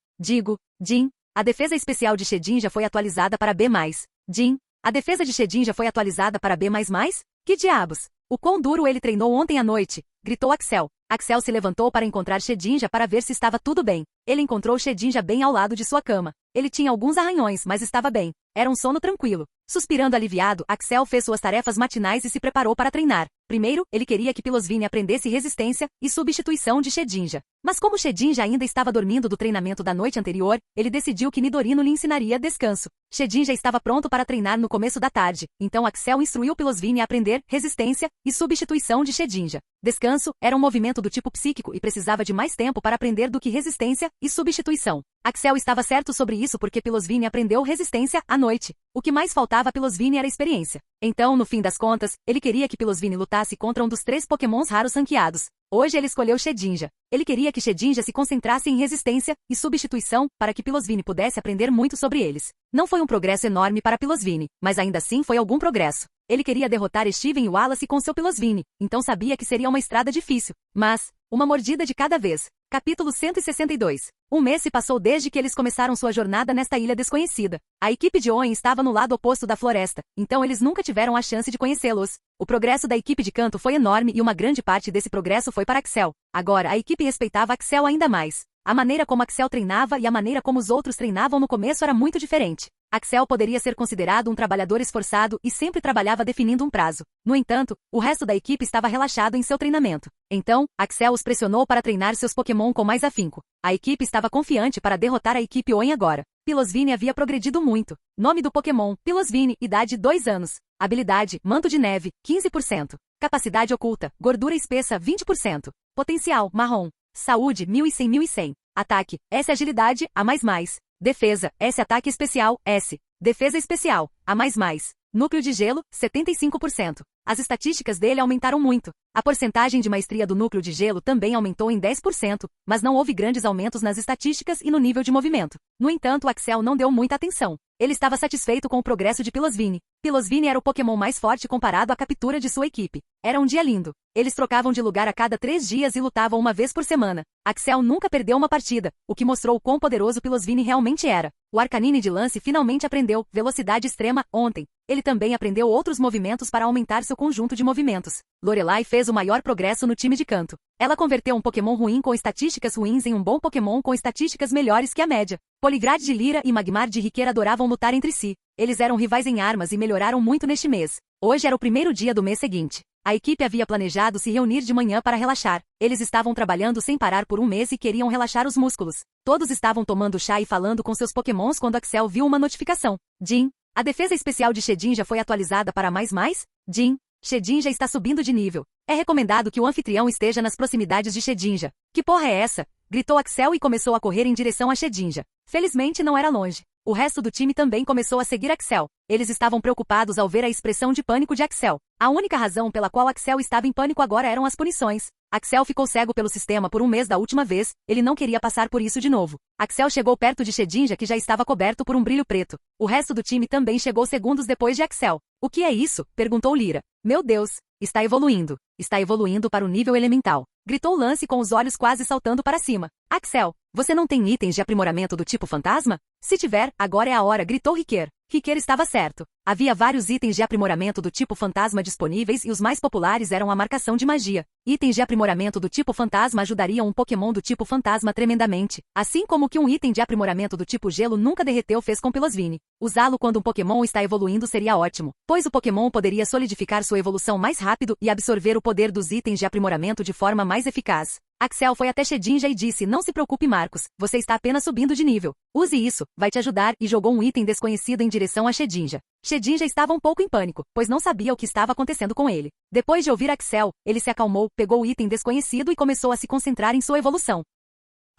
A defesa especial de Shedinja foi atualizada para B+. Jin. A defesa de Shedinja foi atualizada para B++? Que diabos? O quão duro ele treinou ontem à noite? Gritou Axel. Axel se levantou para encontrar Shedinja para ver se estava tudo bem. Ele encontrou Shedinja bem ao lado de sua cama. Ele tinha alguns arranhões, mas estava bem. Era um sono tranquilo. Suspirando aliviado, Axel fez suas tarefas matinais e se preparou para treinar. Primeiro, ele queria que Pilosvine aprendesse resistência e substituição de Shedinja. Mas como Shedinja ainda estava dormindo do treinamento da noite anterior, ele decidiu que Nidorino lhe ensinaria descanso. Shedinja estava pronto para treinar no começo da tarde, então Axel instruiu Pilosvine a aprender resistência e substituição de Shedinja. Descanso era um movimento do tipo psíquico e precisava de mais tempo para aprender do que resistência e substituição. Axel estava certo sobre isso porque Pilosvine aprendeu resistência à noite. O que mais faltava a Pilosvine era experiência. Então, no fim das contas, ele queria que Pilosvine lutasse contra um dos 3 pokémons raros ranqueados. Hoje ele escolheu Shedinja. Ele queria que Shedinja se concentrasse em resistência e substituição para que Pilosvine pudesse aprender muito sobre eles. Não foi um progresso enorme para Pilosvine, mas ainda assim foi algum progresso. Ele queria derrotar Steven e Wallace com seu Pilosvine, então sabia que seria uma estrada difícil. Mas, uma mordida de cada vez. Capítulo 162. Um mês se passou desde que eles começaram sua jornada nesta ilha desconhecida. A equipe de Owen estava no lado oposto da floresta, então eles nunca tiveram a chance de conhecê-los. O progresso da equipe de canto foi enorme e uma grande parte desse progresso foi para Axel. Agora, a equipe respeitava Axel ainda mais. A maneira como Axel treinava e a maneira como os outros treinavam no começo era muito diferente. Axel poderia ser considerado um trabalhador esforçado e sempre trabalhava definindo um prazo. No entanto, o resto da equipe estava relaxado em seu treinamento. Então, Axel os pressionou para treinar seus Pokémon com mais afinco. A equipe estava confiante para derrotar a equipe Owen agora. Pilosvine havia progredido muito. Nome do Pokémon, Pilosvine, idade 2 anos. Habilidade, Manto de Neve, 15%. Capacidade oculta, gordura espessa, 20%. Potencial, marrom. Saúde, 1100. Ataque, S agilidade, A++. Defesa, S ataque especial, S. Defesa especial, A++. Núcleo de gelo, 75%. As estatísticas dele aumentaram muito. A porcentagem de maestria do núcleo de gelo também aumentou em 10%, mas não houve grandes aumentos nas estatísticas e no nível de movimento. No entanto, Axel não deu muita atenção. Ele estava satisfeito com o progresso de Pilosvine. Pilosvine era o Pokémon mais forte comparado à captura de sua equipe. Era um dia lindo. Eles trocavam de lugar a cada 3 dias e lutavam uma vez por semana. Axel nunca perdeu uma partida, o que mostrou o quão poderoso Pilosvine realmente era. O Arcanine de lance finalmente aprendeu velocidade extrema ontem. Ele também aprendeu outros movimentos para aumentar seu conjunto de movimentos. Lorelai fez o maior progresso no time de canto. Ela converteu um Pokémon ruim com estatísticas ruins em um bom Pokémon com estatísticas melhores que a média. Poligrade de Lira e Magmar de Riqueira adoravam lutar entre si. Eles eram rivais em armas e melhoraram muito neste mês. Hoje era o primeiro dia do mês seguinte. A equipe havia planejado se reunir de manhã para relaxar. Eles estavam trabalhando sem parar por um mês e queriam relaxar os músculos. Todos estavam tomando chá e falando com seus Pokémons quando Axel viu uma notificação. Jin. A defesa especial de Shedinja foi atualizada para mais. Jin. Shedinja está subindo de nível. É recomendado que o anfitrião esteja nas proximidades de Shedinja. Que porra é essa? Gritou Axel e começou a correr em direção a Shedinja. Felizmente não era longe. O resto do time também começou a seguir Axel. Eles estavam preocupados ao ver a expressão de pânico de Axel. A única razão pela qual Axel estava em pânico agora eram as punições. Axel ficou cego pelo sistema por um mês da última vez, ele não queria passar por isso de novo. Axel chegou perto de Shedinja que já estava coberto por um brilho preto. O resto do time também chegou segundos depois de Axel. O que é isso? Perguntou Lyra. Meu Deus! Está evoluindo. Está evoluindo para o nível elemental. Gritou Lance com os olhos quase saltando para cima. Axel, você não tem itens de aprimoramento do tipo fantasma? Se tiver, agora é a hora, gritou Riquer. Riquer estava certo. Havia vários itens de aprimoramento do tipo fantasma disponíveis e os mais populares eram a marcação de magia. Itens de aprimoramento do tipo fantasma ajudariam um Pokémon do tipo fantasma tremendamente, assim como que um item de aprimoramento do tipo gelo nunca derreteu fez com Pilosvine. Usá-lo quando um Pokémon está evoluindo seria ótimo, pois o Pokémon poderia solidificar sua evolução mais rápido e absorver o poder dos itens de aprimoramento de forma mais eficaz. Axel foi até Shedinja e disse, não se preocupe Marcos, você está apenas subindo de nível. Use isso, vai te ajudar, e jogou um item desconhecido em direção a Shedinja. Shedinja estava um pouco em pânico, pois não sabia o que estava acontecendo com ele. Depois de ouvir Axel, ele se acalmou, pegou o item desconhecido e começou a se concentrar em sua evolução.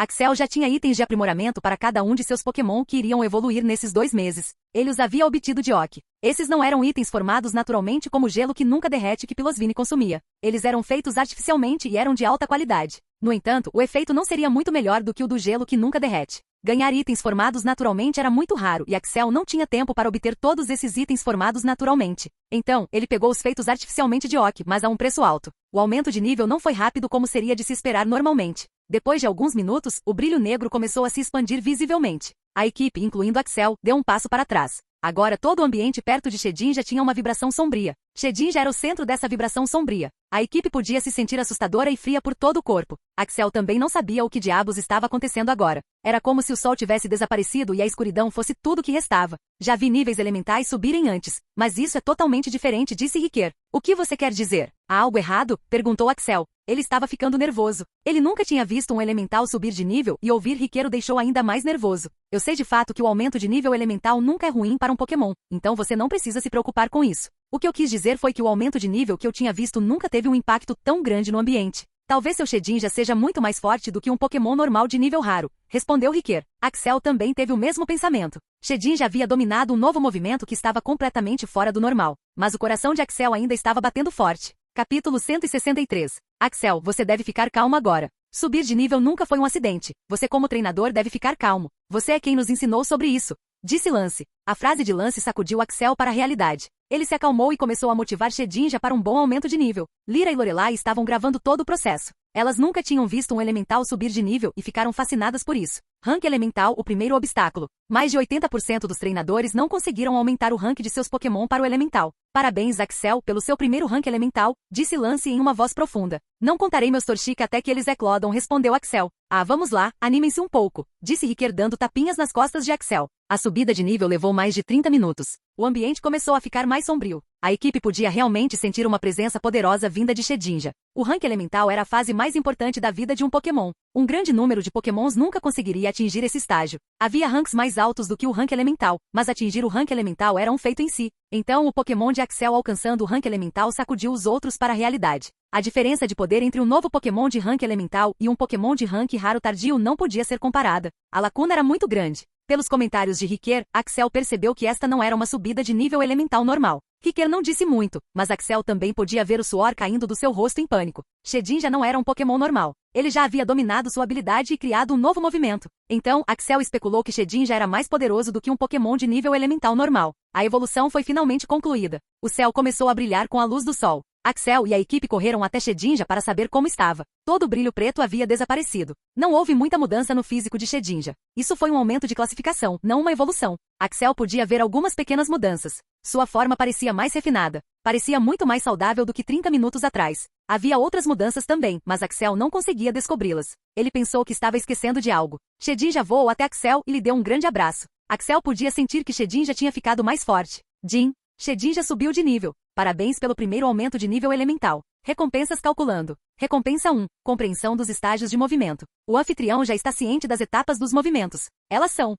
Axel já tinha itens de aprimoramento para cada um de seus Pokémon que iriam evoluir nesses 2 meses. Ele os havia obtido de Oki. Esses não eram itens formados naturalmente como o gelo que nunca derrete que Pilosvine consumia. Eles eram feitos artificialmente e eram de alta qualidade. No entanto, o efeito não seria muito melhor do que o do gelo que nunca derrete. Ganhar itens formados naturalmente era muito raro e Axel não tinha tempo para obter todos esses itens formados naturalmente. Então, ele pegou os feitos artificialmente de Oki, mas a um preço alto. O aumento de nível não foi rápido como seria de se esperar normalmente. Depois de alguns minutos, o brilho negro começou a se expandir visivelmente. A equipe, incluindo Axel, deu um passo para trás. Agora todo o ambiente perto de Shedinja tinha uma vibração sombria. Shedinja era o centro dessa vibração sombria. A equipe podia se sentir assustadora e fria por todo o corpo. Axel também não sabia o que diabos estava acontecendo agora. Era como se o sol tivesse desaparecido e a escuridão fosse tudo que restava. Já vi níveis elementais subirem antes, mas isso é totalmente diferente, disse Riquer. O que você quer dizer? Há algo errado? Perguntou Axel. Ele estava ficando nervoso. Ele nunca tinha visto um elemental subir de nível e ouvir Riquer o deixou ainda mais nervoso. Eu sei de fato que o aumento de nível elemental nunca é ruim para um Pokémon, então você não precisa se preocupar com isso. O que eu quis dizer foi que o aumento de nível que eu tinha visto nunca teve um impacto tão grande no ambiente. Talvez seu Shedinja seja muito mais forte do que um Pokémon normal de nível raro, respondeu Riquer. Axel também teve o mesmo pensamento. Shedinja havia dominado um novo movimento que estava completamente fora do normal, mas o coração de Axel ainda estava batendo forte. Capítulo 163. Axel, você deve ficar calmo agora. Subir de nível nunca foi um acidente. Você como treinador deve ficar calmo. Você é quem nos ensinou sobre isso, disse Lance. A frase de Lance sacudiu Axel para a realidade. Ele se acalmou e começou a motivar Shedinja para um bom aumento de nível. Lyra e Lorelai estavam gravando todo o processo. Elas nunca tinham visto um elemental subir de nível e ficaram fascinadas por isso. Rank elemental, o primeiro obstáculo. Mais de 80% dos treinadores não conseguiram aumentar o rank de seus Pokémon para o elemental. Parabéns, Axel, pelo seu primeiro rank elemental, disse Lance em uma voz profunda. Não contarei meus Torchic até que eles eclodam, respondeu Axel. Ah, vamos lá, animem-se um pouco, disse Riquer dando tapinhas nas costas de Axel. A subida de nível levou mais de 30 minutos. O ambiente começou a ficar mais sombrio. A equipe podia realmente sentir uma presença poderosa vinda de Shedinja. O rank elemental era a fase mais importante da vida de um Pokémon. Um grande número de Pokémons nunca conseguiria atingir esse estágio. Havia ranks mais altos do que o rank elemental, mas atingir o rank elemental era um feito em si. Então o Pokémon de Axel alcançando o rank elemental sacudiu os outros para a realidade. A diferença de poder entre um novo Pokémon de rank elemental e um Pokémon de rank raro tardio não podia ser comparada. A lacuna era muito grande. Pelos comentários de Riquer, Axel percebeu que esta não era uma subida de nível elemental normal. Riquer não disse muito, mas Axel também podia ver o suor caindo do seu rosto em pânico. Shedinja não era um Pokémon normal. Ele já havia dominado sua habilidade e criado um novo movimento. Então, Axel especulou que Shedinja era mais poderoso do que um Pokémon de nível elemental normal. A evolução foi finalmente concluída. O céu começou a brilhar com a luz do sol. Axel e a equipe correram até Shedinja para saber como estava. Todo o brilho preto havia desaparecido. Não houve muita mudança no físico de Shedinja. Isso foi um aumento de classificação, não uma evolução. Axel podia ver algumas pequenas mudanças. Sua forma parecia mais refinada. Parecia muito mais saudável do que 30 minutos atrás. Havia outras mudanças também, mas Axel não conseguia descobri-las. Ele pensou que estava esquecendo de algo. Shedinja voou até Axel e lhe deu um grande abraço. Axel podia sentir que Shedinja tinha ficado mais forte. Jin, Shedinja subiu de nível. Parabéns pelo primeiro aumento de nível elemental. Recompensas calculando. Recompensa 1. Compreensão dos estágios de movimento. O anfitrião já está ciente das etapas dos movimentos. Elas são: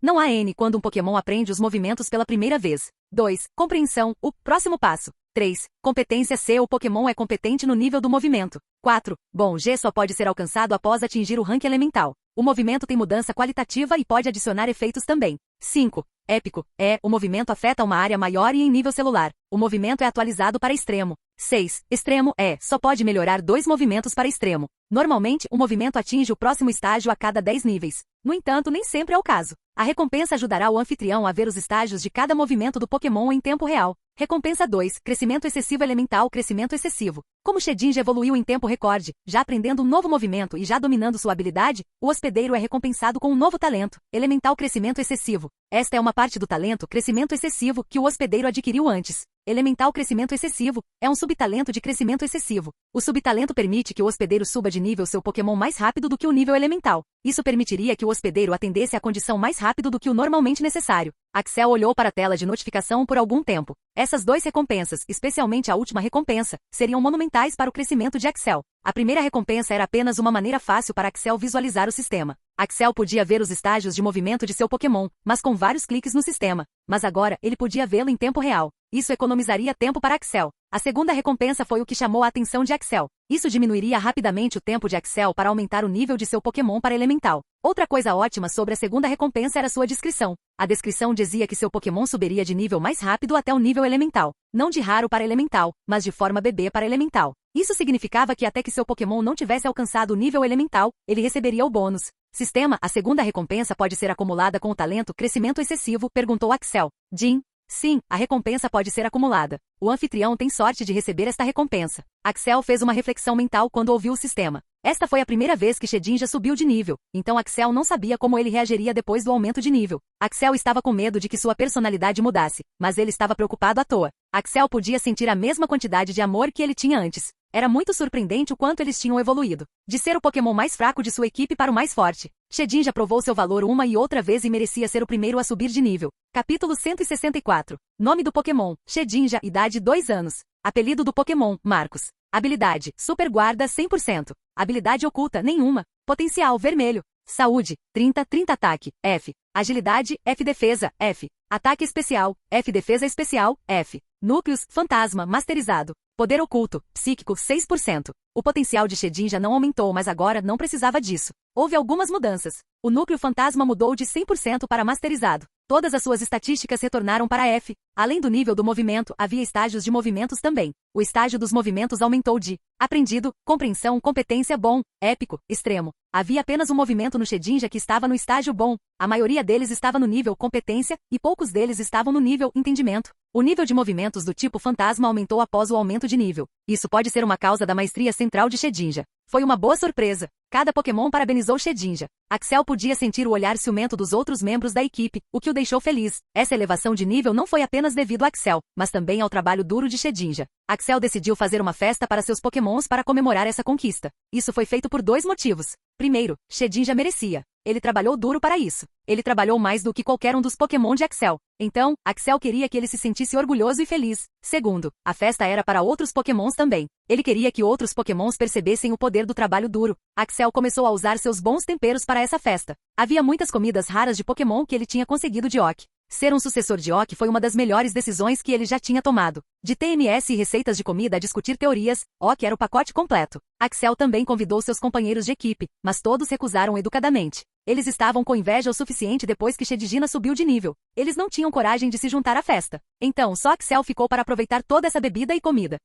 não há N quando um Pokémon aprende os movimentos pela primeira vez. 2. Compreensão, o próximo passo. 3. Competência C. O Pokémon é competente no nível do movimento. 4. Bom, G só pode ser alcançado após atingir o rank elemental. O movimento tem mudança qualitativa e pode adicionar efeitos também. 5. Épico. O movimento afeta uma área maior e em nível celular. O movimento é atualizado para extremo. 6. Extremo. Só pode melhorar 2 movimentos para extremo. Normalmente, o movimento atinge o próximo estágio a cada 10 níveis. No entanto, nem sempre é o caso. A recompensa ajudará o anfitrião a ver os estágios de cada movimento do Pokémon em tempo real. Recompensa 2. Crescimento excessivo elemental. Crescimento excessivo. Como Shedinja evoluiu em tempo recorde, já aprendendo um novo movimento e já dominando sua habilidade, o hospedeiro é recompensado com um novo talento, elemental crescimento excessivo. Esta é uma parte do talento crescimento excessivo que o hospedeiro adquiriu antes. Elemental crescimento excessivo é um subtalento de crescimento excessivo. O subtalento permite que o hospedeiro suba de nível seu Pokémon mais rápido do que o nível elemental. Isso permitiria que o hospedeiro atendesse à condição mais rápido do que o normalmente necessário. Axel olhou para a tela de notificação por algum tempo. Essas 2 recompensas, especialmente a última recompensa, seriam monumentais para o crescimento de Axel. A primeira recompensa era apenas uma maneira fácil para Axel visualizar o sistema. Axel podia ver os estágios de movimento de seu Pokémon, mas com vários cliques no sistema. Mas agora, ele podia vê-lo em tempo real. Isso economizaria tempo para Axel. A segunda recompensa foi o que chamou a atenção de Axel. Isso diminuiria rapidamente o tempo de Axel para aumentar o nível de seu Pokémon para elemental. Outra coisa ótima sobre a segunda recompensa era sua descrição. A descrição dizia que seu Pokémon subiria de nível mais rápido até o nível elemental. Não de raro para elemental, mas de forma bebê para elemental. Isso significava que até que seu Pokémon não tivesse alcançado o nível elemental, ele receberia o bônus. Sistema, a segunda recompensa pode ser acumulada com o talento crescimento excessivo? Perguntou Axel. Jim. Sim, a recompensa pode ser acumulada. O anfitrião tem sorte de receber esta recompensa. Axel fez uma reflexão mental quando ouviu o sistema. Esta foi a primeira vez que Shedinja subiu de nível, então Axel não sabia como ele reagiria depois do aumento de nível. Axel estava com medo de que sua personalidade mudasse, mas ele estava preocupado à toa. Axel podia sentir a mesma quantidade de amor que ele tinha antes. Era muito surpreendente o quanto eles tinham evoluído. De ser o Pokémon mais fraco de sua equipe para o mais forte. Shedinja provou seu valor uma e outra vez e merecia ser o primeiro a subir de nível. Capítulo 164. Nome do Pokémon. Shedinja, idade 2 anos. Apelido do Pokémon, Marcos. Habilidade, Super Guarda 100%. Habilidade oculta, nenhuma. Potencial, vermelho. Saúde, 30 ataque, F. Agilidade, F defesa, F. Ataque especial, F defesa especial, F. Núcleos, fantasma, masterizado. Poder oculto, psíquico, 6%. O potencial de Shedinja não aumentou, mas agora não precisava disso. Houve algumas mudanças. O núcleo fantasma mudou de 100% para masterizado. Todas as suas estatísticas retornaram para F. Além do nível do movimento, havia estágios de movimentos também. O estágio dos movimentos aumentou de aprendido, compreensão, competência bom, épico, extremo. Havia apenas um movimento no Shedinja que estava no estágio bom. A maioria deles estava no nível competência e poucos deles estavam no nível entendimento. O nível de movimentos do tipo fantasma aumentou após o aumento de nível. Isso pode ser uma causa da maestria central de Shedinja. Foi uma boa surpresa. Cada Pokémon parabenizou Shedinja. Axel podia sentir o olhar ciumento dos outros membros da equipe, o que o deixou feliz. Essa elevação de nível não foi apenas devido a Axel, mas também ao trabalho duro de Shedinja. Axel decidiu fazer uma festa para seus Pokémons para comemorar essa conquista. Isso foi feito por 2 motivos. Primeiro, Shedinja merecia. Ele trabalhou duro para isso. Ele trabalhou mais do que qualquer um dos Pokémon de Axel. Então, Axel queria que ele se sentisse orgulhoso e feliz. Segundo, a festa era para outros Pokémons também. Ele queria que outros Pokémons percebessem o poder do trabalho duro. Axel começou a usar seus bons temperos para essa festa. Havia muitas comidas raras de Pokémon que ele tinha conseguido de Ock. Ser um sucessor de Ock foi uma das melhores decisões que ele já tinha tomado. De TMS e receitas de comida a discutir teorias, Ock era o pacote completo. Axel também convidou seus companheiros de equipe, mas todos recusaram educadamente. Eles estavam com inveja o suficiente depois que Shedinja subiu de nível. Eles não tinham coragem de se juntar à festa. Então, só Axel ficou para aproveitar toda essa bebida e comida.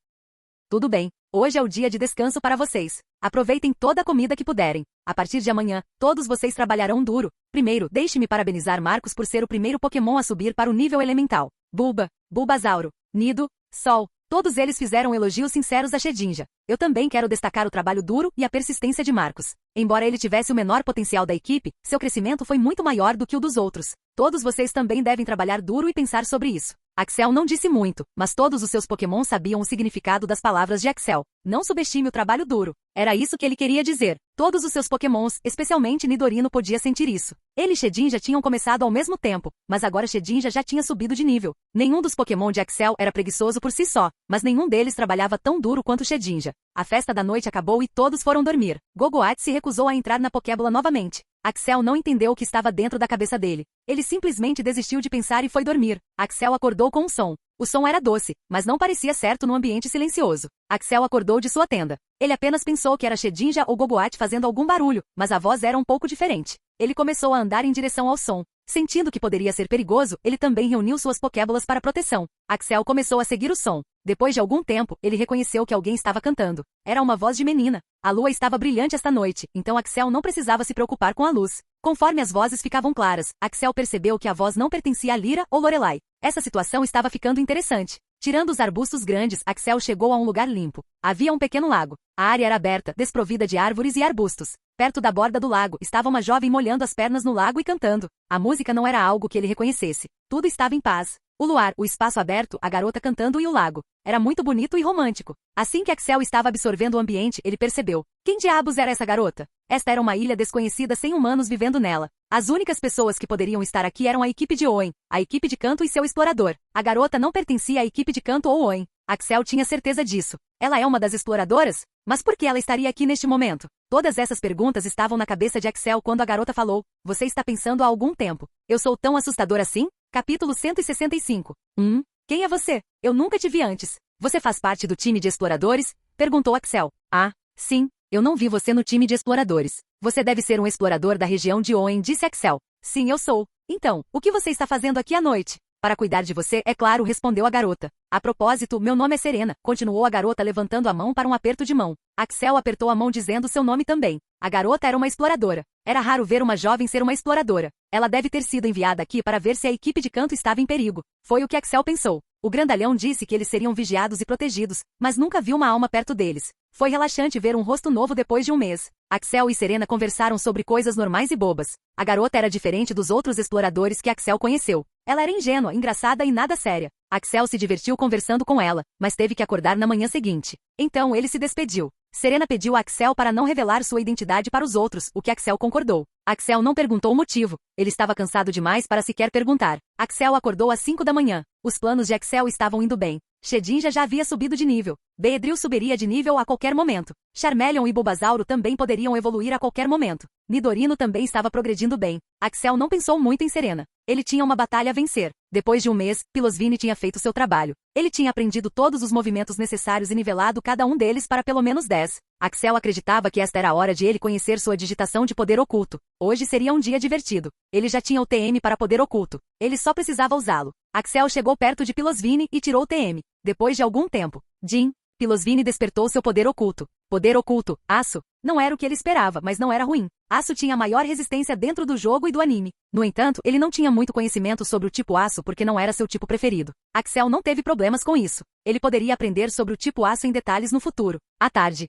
Tudo bem, hoje é o dia de descanso para vocês. Aproveitem toda a comida que puderem. A partir de amanhã, todos vocês trabalharão duro. Primeiro, deixe-me parabenizar Marcos por ser o primeiro Pokémon a subir para o nível elemental. Bulbasauro, Nido, Sol. Todos eles fizeram elogios sinceros a Shedinja. Eu também quero destacar o trabalho duro e a persistência de Marcos. Embora ele tivesse o menor potencial da equipe, seu crescimento foi muito maior do que o dos outros. Todos vocês também devem trabalhar duro e pensar sobre isso. Axel não disse muito, mas todos os seus Pokémon sabiam o significado das palavras de Axel. Não subestime o trabalho duro. Era isso que ele queria dizer. Todos os seus Pokémons, especialmente Nidorino, podia sentir isso. Ele e Shedinja tinham começado ao mesmo tempo, mas agora Shedinja já tinha subido de nível. Nenhum dos Pokémon de Axel era preguiçoso por si só, mas nenhum deles trabalhava tão duro quanto Shedinja. A festa da noite acabou e todos foram dormir. Gogoat se recusou a entrar na Pokébola novamente. Axel não entendeu o que estava dentro da cabeça dele. Ele simplesmente desistiu de pensar e foi dormir. Axel acordou com um som. O som era doce, mas não parecia certo no ambiente silencioso. Axel acordou de sua tenda. Ele apenas pensou que era Shedinja ou Gogoat fazendo algum barulho, mas a voz era um pouco diferente. Ele começou a andar em direção ao som. Sentindo que poderia ser perigoso, ele também reuniu suas pokébolas para proteção. Axel começou a seguir o som. Depois de algum tempo, ele reconheceu que alguém estava cantando. Era uma voz de menina. A lua estava brilhante esta noite, então Axel não precisava se preocupar com a luz. Conforme as vozes ficavam claras, Axel percebeu que a voz não pertencia a Lyra ou Lorelai. Essa situação estava ficando interessante. Tirando os arbustos grandes, Axel chegou a um lugar limpo. Havia um pequeno lago. A área era aberta, desprovida de árvores e arbustos. Perto da borda do lago, estava uma jovem molhando as pernas no lago e cantando. A música não era algo que ele reconhecesse. Tudo estava em paz. O luar, o espaço aberto, a garota cantando e o lago. Era muito bonito e romântico. Assim que Axel estava absorvendo o ambiente, ele percebeu. Quem diabos era essa garota? Esta era uma ilha desconhecida sem humanos vivendo nela. As únicas pessoas que poderiam estar aqui eram a equipe de Owen, a equipe de canto e seu explorador. A garota não pertencia à equipe de canto ou Owen. Axel tinha certeza disso. Ela é uma das exploradoras? Mas por que ela estaria aqui neste momento? Todas essas perguntas estavam na cabeça de Axel quando a garota falou. Você está pensando há algum tempo. Eu sou tão assustador assim? Capítulo 165. Quem é você? Eu nunca te vi antes. Você faz parte do time de exploradores? Perguntou Axel. Ah, sim. Eu não vi você no time de exploradores. Você deve ser um explorador da região de Owen, disse Axel. Sim, eu sou. Então, o que você está fazendo aqui à noite? Para cuidar de você, é claro, respondeu a garota. A propósito, meu nome é Serena, continuou a garota levantando a mão para um aperto de mão. Axel apertou a mão dizendo seu nome também. A garota era uma exploradora. Era raro ver uma jovem ser uma exploradora. Ela deve ter sido enviada aqui para ver se a equipe de canto estava em perigo. Foi o que Axel pensou. O grandalhão disse que eles seriam vigiados e protegidos, mas nunca viu uma alma perto deles. Foi relaxante ver um rosto novo depois de um mês. Axel e Serena conversaram sobre coisas normais e bobas. A garota era diferente dos outros exploradores que Axel conheceu. Ela era ingênua, engraçada e nada séria. Axel se divertiu conversando com ela, mas teve que acordar na manhã seguinte. Então ele se despediu. Serena pediu a Axel para não revelar sua identidade para os outros, o que Axel concordou. Axel não perguntou o motivo. Ele estava cansado demais para sequer perguntar. Axel acordou às 5 da manhã. Os planos de Axel estavam indo bem. Shedinja já havia subido de nível. Beedrill subiria de nível a qualquer momento. Charmeleon e Bulbasauro também poderiam evoluir a qualquer momento. Nidorino também estava progredindo bem. Axel não pensou muito em Serena. Ele tinha uma batalha a vencer. Depois de um mês, Pilosvine tinha feito seu trabalho. Ele tinha aprendido todos os movimentos necessários e nivelado cada um deles para pelo menos 10. Axel acreditava que esta era a hora de ele conhecer sua digitação de poder oculto. Hoje seria um dia divertido. Ele já tinha o TM para poder oculto. Ele só precisava usá-lo. Axel chegou perto de Pilosvine e tirou o TM. Depois de algum tempo, Pilosvine despertou seu poder oculto. Poder oculto, aço. Não era o que ele esperava, mas não era ruim. Aço tinha a maior resistência dentro do jogo e do anime. No entanto, ele não tinha muito conhecimento sobre o tipo aço porque não era seu tipo preferido. Axel não teve problemas com isso. Ele poderia aprender sobre o tipo aço em detalhes no futuro. À tarde,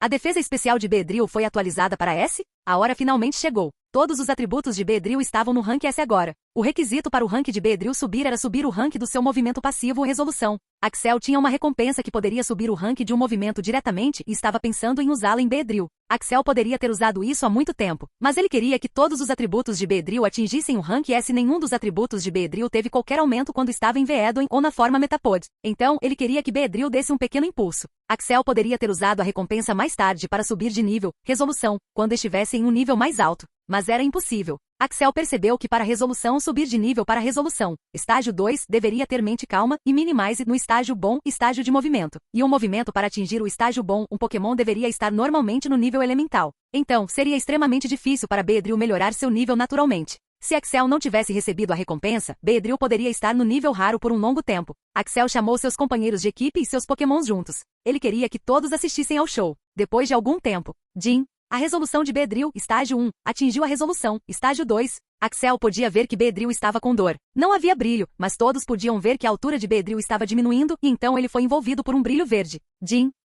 a defesa especial de Beedrill foi atualizada para S? A hora finalmente chegou. Todos os atributos de Beedrill estavam no rank S agora. O requisito para o rank de Beedrill subir era subir o rank do seu movimento passivo ou resolução. Axel tinha uma recompensa que poderia subir o rank de um movimento diretamente e estava pensando em usá-la em Beedrill. Axel poderia ter usado isso há muito tempo, mas ele queria que todos os atributos de Beedrill atingissem o rank S. Nenhum dos atributos de Beedrill teve qualquer aumento quando estava em Veedon ou na forma Metapod. Então, ele queria que Beedrill desse um pequeno impulso. Axel poderia ter usado a recompensa mais tarde para subir de nível, resolução, quando estivesse em um nível mais alto. Mas era impossível. Axel percebeu que para resolução subir de nível para resolução, estágio 2 deveria ter mente calma e minimize no estágio bom, estágio de movimento. E um movimento para atingir o estágio bom, um Pokémon deveria estar normalmente no nível elemental. Então, seria extremamente difícil para Beedrill melhorar seu nível naturalmente. Se Axel não tivesse recebido a recompensa, Beedrill poderia estar no nível raro por um longo tempo. Axel chamou seus companheiros de equipe e seus Pokémons juntos. Ele queria que todos assistissem ao show. Depois de algum tempo, a resolução de Beedrill, estágio 1, atingiu a resolução, estágio 2. Axel podia ver que Beedrill estava com dor. Não havia brilho, mas todos podiam ver que a altura de Beedrill estava diminuindo e então ele foi envolvido por um brilho verde.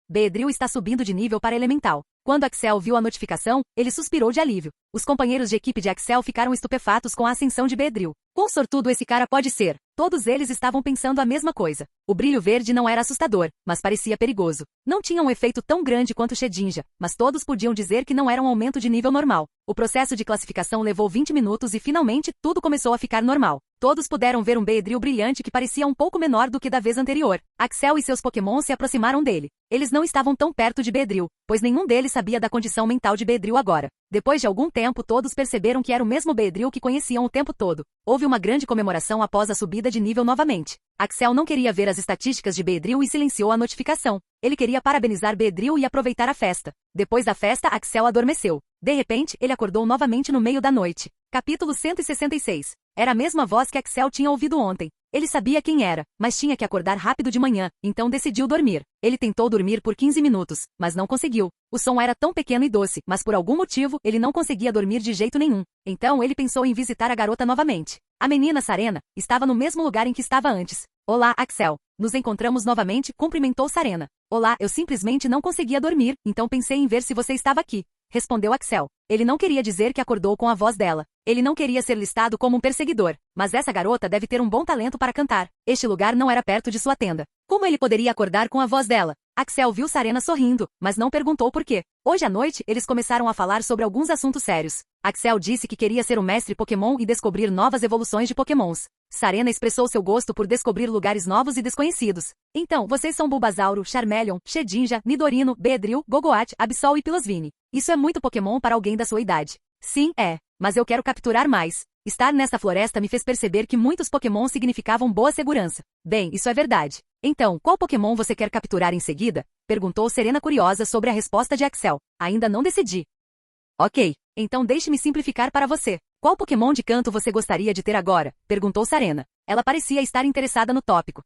Beedrill está subindo de nível para elemental. Quando Axel viu a notificação, ele suspirou de alívio. Os companheiros de equipe de Axel ficaram estupefatos com a ascensão de Beedrill. Quão sortudo esse cara pode ser? Todos eles estavam pensando a mesma coisa. O brilho verde não era assustador, mas parecia perigoso. Não tinha um efeito tão grande quanto Shedinja, mas todos podiam dizer que não era um aumento de nível normal. O processo de classificação levou 20 minutos e finalmente tudo começou a ficar normal. Todos puderam ver um Beedrill brilhante que parecia um pouco menor do que da vez anterior. Axel e seus Pokémon se aproximaram dele. Eles não estavam tão perto de Beedrill, pois nenhum deles sabia da condição mental de Beedrill agora. Depois de algum tempo todos perceberam que era o mesmo Beedrill que conheciam o tempo todo. Houve uma grande comemoração após a subida de nível novamente. Axel não queria ver as estatísticas de Beedrill e silenciou a notificação. Ele queria parabenizar Beedrill e aproveitar a festa. Depois da festa, Axel adormeceu. De repente, ele acordou novamente no meio da noite. Capítulo 166. Era a mesma voz que Axel tinha ouvido ontem. Ele sabia quem era, mas tinha que acordar rápido de manhã, então decidiu dormir. Ele tentou dormir por 15 minutos, mas não conseguiu. O som era tão pequeno e doce, mas por algum motivo, ele não conseguia dormir de jeito nenhum. Então ele pensou em visitar a garota novamente. A menina Sarena estava no mesmo lugar em que estava antes. Olá, Axel. Nos encontramos novamente, cumprimentou Sarena. Olá, eu simplesmente não conseguia dormir, então pensei em ver se você estava aqui. Respondeu Axel. Ele não queria dizer que acordou com a voz dela. Ele não queria ser listado como um perseguidor. Mas essa garota deve ter um bom talento para cantar. Este lugar não era perto de sua tenda. Como ele poderia acordar com a voz dela? Axel viu Sarena sorrindo, mas não perguntou por quê. Hoje à noite, eles começaram a falar sobre alguns assuntos sérios. Axel disse que queria ser um mestre Pokémon e descobrir novas evoluções de Pokémons. Sarena expressou seu gosto por descobrir lugares novos e desconhecidos. Então, vocês são Bulbasauro, Charmeleon, Shedinja, Nidorino, Beedrill, Gogoat, Absol e Pilosvine. Isso é muito Pokémon para alguém da sua idade. Sim, é. Mas eu quero capturar mais. Estar nesta floresta me fez perceber que muitos Pokémon significavam boa segurança. Bem, isso é verdade. Então, qual Pokémon você quer capturar em seguida? Perguntou Serena curiosa sobre a resposta de Axel. Ainda não decidi. Ok, então deixe-me simplificar para você. Qual Pokémon de canto você gostaria de ter agora? Perguntou Sarena. Ela parecia estar interessada no tópico.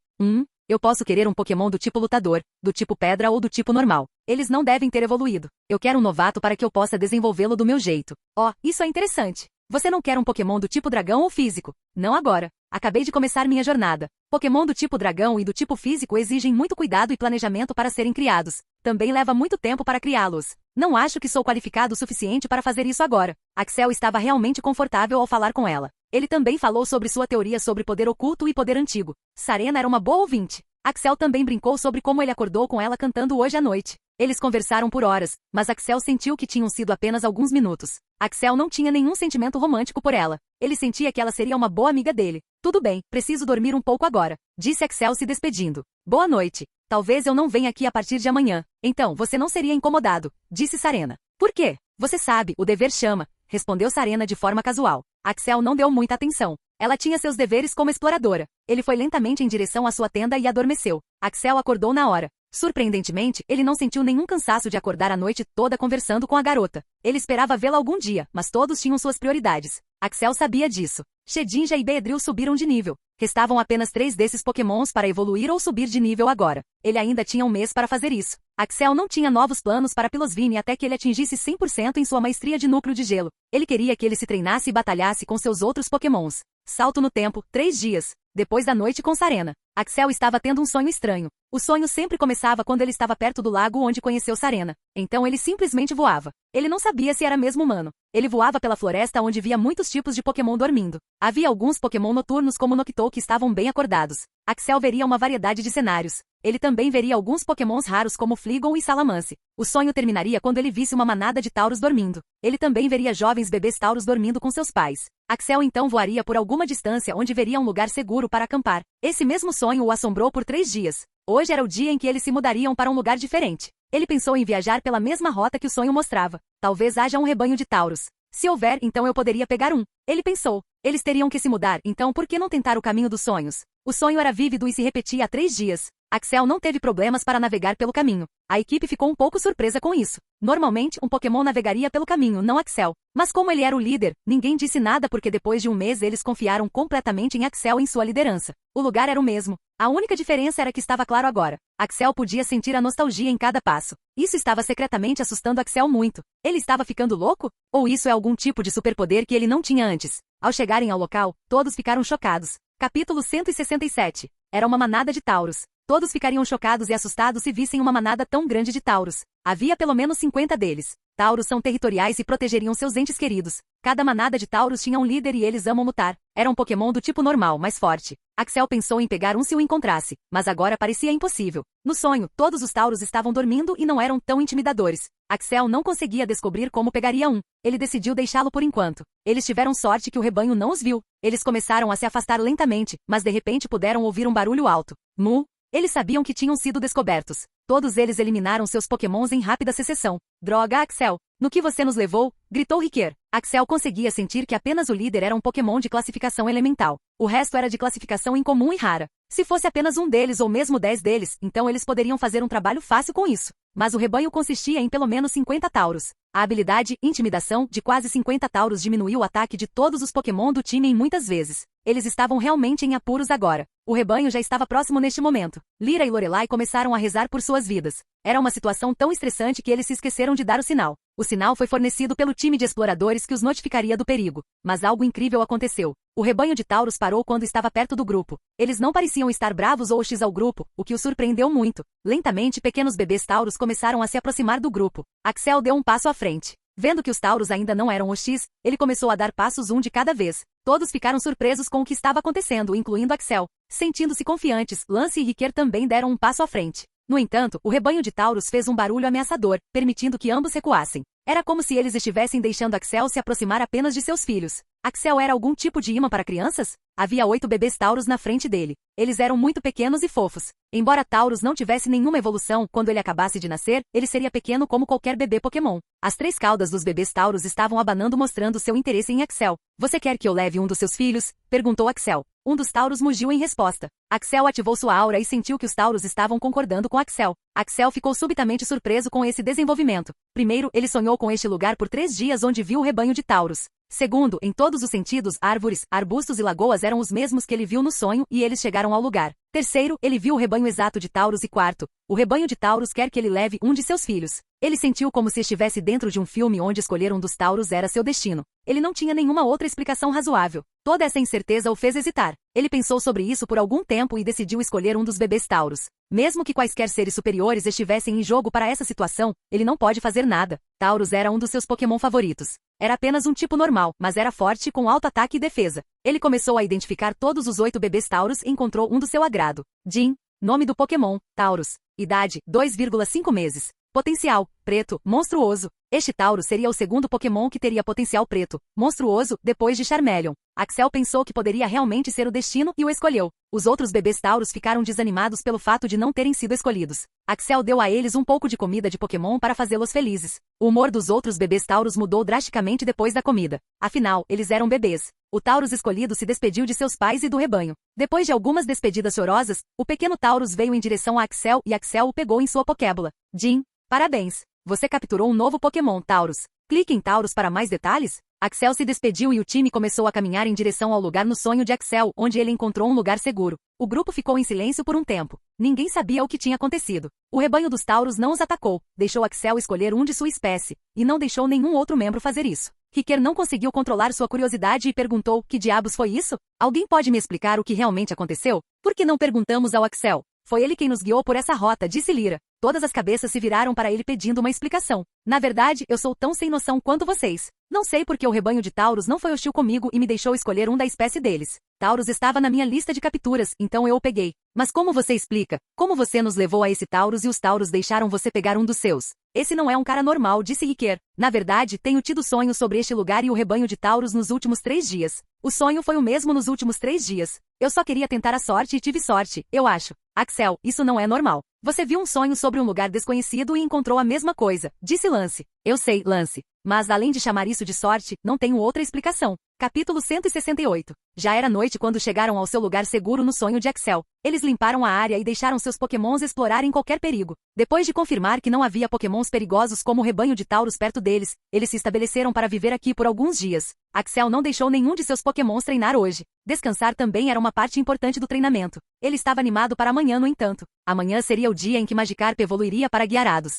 Eu posso querer um Pokémon do tipo lutador, do tipo pedra ou do tipo normal. Eles não devem ter evoluído. Eu quero um novato para que eu possa desenvolvê-lo do meu jeito. Oh, isso é interessante. Você não quer um Pokémon do tipo dragão ou físico? Não agora. Acabei de começar minha jornada. Pokémon do tipo dragão e do tipo físico exigem muito cuidado e planejamento para serem criados. Também leva muito tempo para criá-los. Não acho que sou qualificado o suficiente para fazer isso agora. Axel estava realmente confortável ao falar com ela. Ele também falou sobre sua teoria sobre poder oculto e poder antigo. Sarena era uma boa ouvinte. Axel também brincou sobre como ele acordou com ela cantando hoje à noite. Eles conversaram por horas, mas Axel sentiu que tinham sido apenas alguns minutos. Axel não tinha nenhum sentimento romântico por ela. Ele sentia que ela seria uma boa amiga dele. Tudo bem, preciso dormir um pouco agora, disse Axel se despedindo. Boa noite. Talvez eu não venha aqui a partir de amanhã. Então, você não seria incomodado, disse Sarena. Por quê? Você sabe, o dever chama, respondeu Sarena de forma casual. Axel não deu muita atenção. Ela tinha seus deveres como exploradora. Ele foi lentamente em direção à sua tenda e adormeceu. Axel acordou na hora. Surpreendentemente, ele não sentiu nenhum cansaço de acordar a noite toda conversando com a garota. Ele esperava vê-la algum dia, mas todos tinham suas prioridades. Axel sabia disso. Shedinja e Beedrill subiram de nível. Restavam apenas 3 desses Pokémons para evoluir ou subir de nível agora. Ele ainda tinha um mês para fazer isso. Axel não tinha novos planos para Pilosvine até que ele atingisse 100% em sua maestria de núcleo de gelo. Ele queria que ele se treinasse e batalhasse com seus outros Pokémons. Salto no tempo, 3 dias. Depois da noite com Sarena. Axel estava tendo um sonho estranho. O sonho sempre começava quando ele estava perto do lago onde conheceu Sarena. Então ele simplesmente voava. Ele não sabia se era mesmo humano. Ele voava pela floresta onde via muitos tipos de Pokémon dormindo. Havia alguns Pokémon noturnos como Noctowl que estavam bem acordados. Axel veria uma variedade de cenários. Ele também veria alguns Pokémons raros como Fleagle e Salamence. O sonho terminaria quando ele visse uma manada de Tauros dormindo. Ele também veria jovens bebês Tauros dormindo com seus pais. Axel então voaria por alguma distância onde veria um lugar seguro para acampar. Esse mesmo sonho o assombrou por 3 dias. Hoje era o dia em que eles se mudariam para um lugar diferente. Ele pensou em viajar pela mesma rota que o sonho mostrava. Talvez haja um rebanho de Tauros. Se houver, então eu poderia pegar um. Ele pensou. Eles teriam que se mudar, então por que não tentar o caminho dos sonhos? O sonho era vívido e se repetia há 3 dias. Axel não teve problemas para navegar pelo caminho. A equipe ficou um pouco surpresa com isso. Normalmente, um Pokémon navegaria pelo caminho, não Axel. Mas como ele era o líder, ninguém disse nada porque depois de um mês eles confiaram completamente em Axel e em sua liderança. O lugar era o mesmo. A única diferença era que estava claro agora. Axel podia sentir a nostalgia em cada passo. Isso estava secretamente assustando Axel muito. Ele estava ficando louco? Ou isso é algum tipo de superpoder que ele não tinha antes? Ao chegarem ao local, todos ficaram chocados. Capítulo 167. Era uma manada de Tauros. Todos ficariam chocados e assustados se vissem uma manada tão grande de Tauros. Havia pelo menos 50 deles. Tauros são territoriais e protegeriam seus entes queridos. Cada manada de Tauros tinha um líder e eles amam lutar. Era um Pokémon do tipo normal, mais forte. Axel pensou em pegar um se o encontrasse, mas agora parecia impossível. No sonho, todos os Tauros estavam dormindo e não eram tão intimidadores. Axel não conseguia descobrir como pegaria um. Ele decidiu deixá-lo por enquanto. Eles tiveram sorte que o rebanho não os viu. Eles começaram a se afastar lentamente, mas de repente puderam ouvir um barulho alto. Mu! Eles sabiam que tinham sido descobertos. Todos eles eliminaram seus Pokémons em rápida sucessão. Droga, Axel! No que você nos levou? Gritou Riquer. Axel conseguia sentir que apenas o líder era um Pokémon de classificação elemental. O resto era de classificação incomum e rara. Se fosse apenas um deles ou mesmo 10 deles, então eles poderiam fazer um trabalho fácil com isso. Mas o rebanho consistia em pelo menos 50 Tauros. A habilidade Intimidação de quase 50 Taurus diminuiu o ataque de todos os Pokémon do time em muitas vezes. Eles estavam realmente em apuros agora. O rebanho já estava próximo neste momento. Lyra e Lorelai começaram a rezar por suas vidas. Era uma situação tão estressante que eles se esqueceram de dar o sinal. O sinal foi fornecido pelo time de exploradores que os notificaria do perigo. Mas algo incrível aconteceu. O rebanho de Taurus parou quando estava perto do grupo. Eles não pareciam estar bravos ou hostis ao grupo, o que o surpreendeu muito. Lentamente, pequenos bebês Taurus começaram a se aproximar do grupo. Axel deu um passo à frente. Vendo que os Taurus ainda não eram hostis, ele começou a dar passos um de cada vez. Todos ficaram surpresos com o que estava acontecendo, incluindo Axel. Sentindo-se confiantes, Lance e Riquet também deram um passo à frente. No entanto, o rebanho de Taurus fez um barulho ameaçador, permitindo que ambos recuassem. Era como se eles estivessem deixando Axel se aproximar apenas de seus filhos. Axel era algum tipo de imã para crianças? Havia 8 bebês Taurus na frente dele. Eles eram muito pequenos e fofos. Embora Taurus não tivesse nenhuma evolução, quando ele acabasse de nascer, ele seria pequeno como qualquer bebê Pokémon. As 3 caudas dos bebês Taurus estavam abanando mostrando seu interesse em Axel. Você quer que eu leve um dos seus filhos? Perguntou Axel. Um dos Taurus mugiu em resposta. Axel ativou sua aura e sentiu que os Taurus estavam concordando com Axel. Axel ficou subitamente surpreso com esse desenvolvimento. Primeiro, ele sonhou com este lugar por 3 dias onde viu o rebanho de Taurus. Segundo, em todos os sentidos, árvores, arbustos e lagoas eram os mesmos que ele viu no sonho e eles chegaram ao lugar. Terceiro, ele viu o rebanho exato de Taurus e quarto, o rebanho de Taurus quer que ele leve um de seus filhos. Ele sentiu como se estivesse dentro de um filme onde escolher um dos Taurus era seu destino. Ele não tinha nenhuma outra explicação razoável. Toda essa incerteza o fez hesitar. Ele pensou sobre isso por algum tempo e decidiu escolher um dos bebês Taurus. Mesmo que quaisquer seres superiores estivessem em jogo para essa situação, ele não pode fazer nada. Taurus era um dos seus Pokémon favoritos. Era apenas um tipo normal, mas era forte com alto ataque e defesa. Ele começou a identificar todos os 8 bebês Taurus e encontrou um do seu agrado. Jin. Nome do Pokémon, Taurus. Idade, 2,5 meses. Potencial, preto, monstruoso. Este Taurus seria o segundo Pokémon que teria potencial preto, monstruoso, depois de Charmeleon. Axel pensou que poderia realmente ser o destino e o escolheu. Os outros bebês Taurus ficaram desanimados pelo fato de não terem sido escolhidos. Axel deu a eles um pouco de comida de Pokémon para fazê-los felizes. O humor dos outros bebês Taurus mudou drasticamente depois da comida. Afinal, eles eram bebês. O Taurus escolhido se despediu de seus pais e do rebanho. Depois de algumas despedidas chorosas, o pequeno Taurus veio em direção a Axel e Axel o pegou em sua Pokébola. Jin, parabéns! Você capturou um novo Pokémon, Taurus. Clique em Taurus para mais detalhes. Axel se despediu e o time começou a caminhar em direção ao lugar no sonho de Axel, onde ele encontrou um lugar seguro. O grupo ficou em silêncio por um tempo. Ninguém sabia o que tinha acontecido. O rebanho dos Taurus não os atacou, deixou Axel escolher um de sua espécie, e não deixou nenhum outro membro fazer isso. Riquet não conseguiu controlar sua curiosidade e perguntou: que diabos foi isso? Alguém pode me explicar o que realmente aconteceu? Por que não perguntamos ao Axel? Foi ele quem nos guiou por essa rota, disse Lyra. Todas as cabeças se viraram para ele pedindo uma explicação. Na verdade, eu sou tão sem noção quanto vocês. Não sei porque o rebanho de Taurus não foi hostil comigo e me deixou escolher um da espécie deles. Taurus estava na minha lista de capturas, então eu o peguei. Mas como você explica? Como você nos levou a esse Taurus e os Taurus deixaram você pegar um dos seus? Esse não é um cara normal, disse Riquet. Na verdade, tenho tido sonhos sobre este lugar e o rebanho de Taurus nos últimos 3 dias. O sonho foi o mesmo nos últimos 3 dias. Eu só queria tentar a sorte e tive sorte, eu acho. Axel, isso não é normal. Você viu um sonho sobre um lugar desconhecido e encontrou a mesma coisa, disse Lance. Eu sei, Lance. Mas além de chamar isso de sorte, não tenho outra explicação. Capítulo 168. Já era noite quando chegaram ao seu lugar seguro no sonho de Axel. Eles limparam a área e deixaram seus Pokémons explorarem qualquer perigo. Depois de confirmar que não havia Pokémons perigosos como o rebanho de Taurus perto deles, eles se estabeleceram para viver aqui por alguns dias. Axel não deixou nenhum de seus Pokémons treinar hoje. Descansar também era uma parte importante do treinamento. Ele estava animado para amanhã, no entanto. Amanhã seria o dia em que Magikarp evoluiria para Gyarados.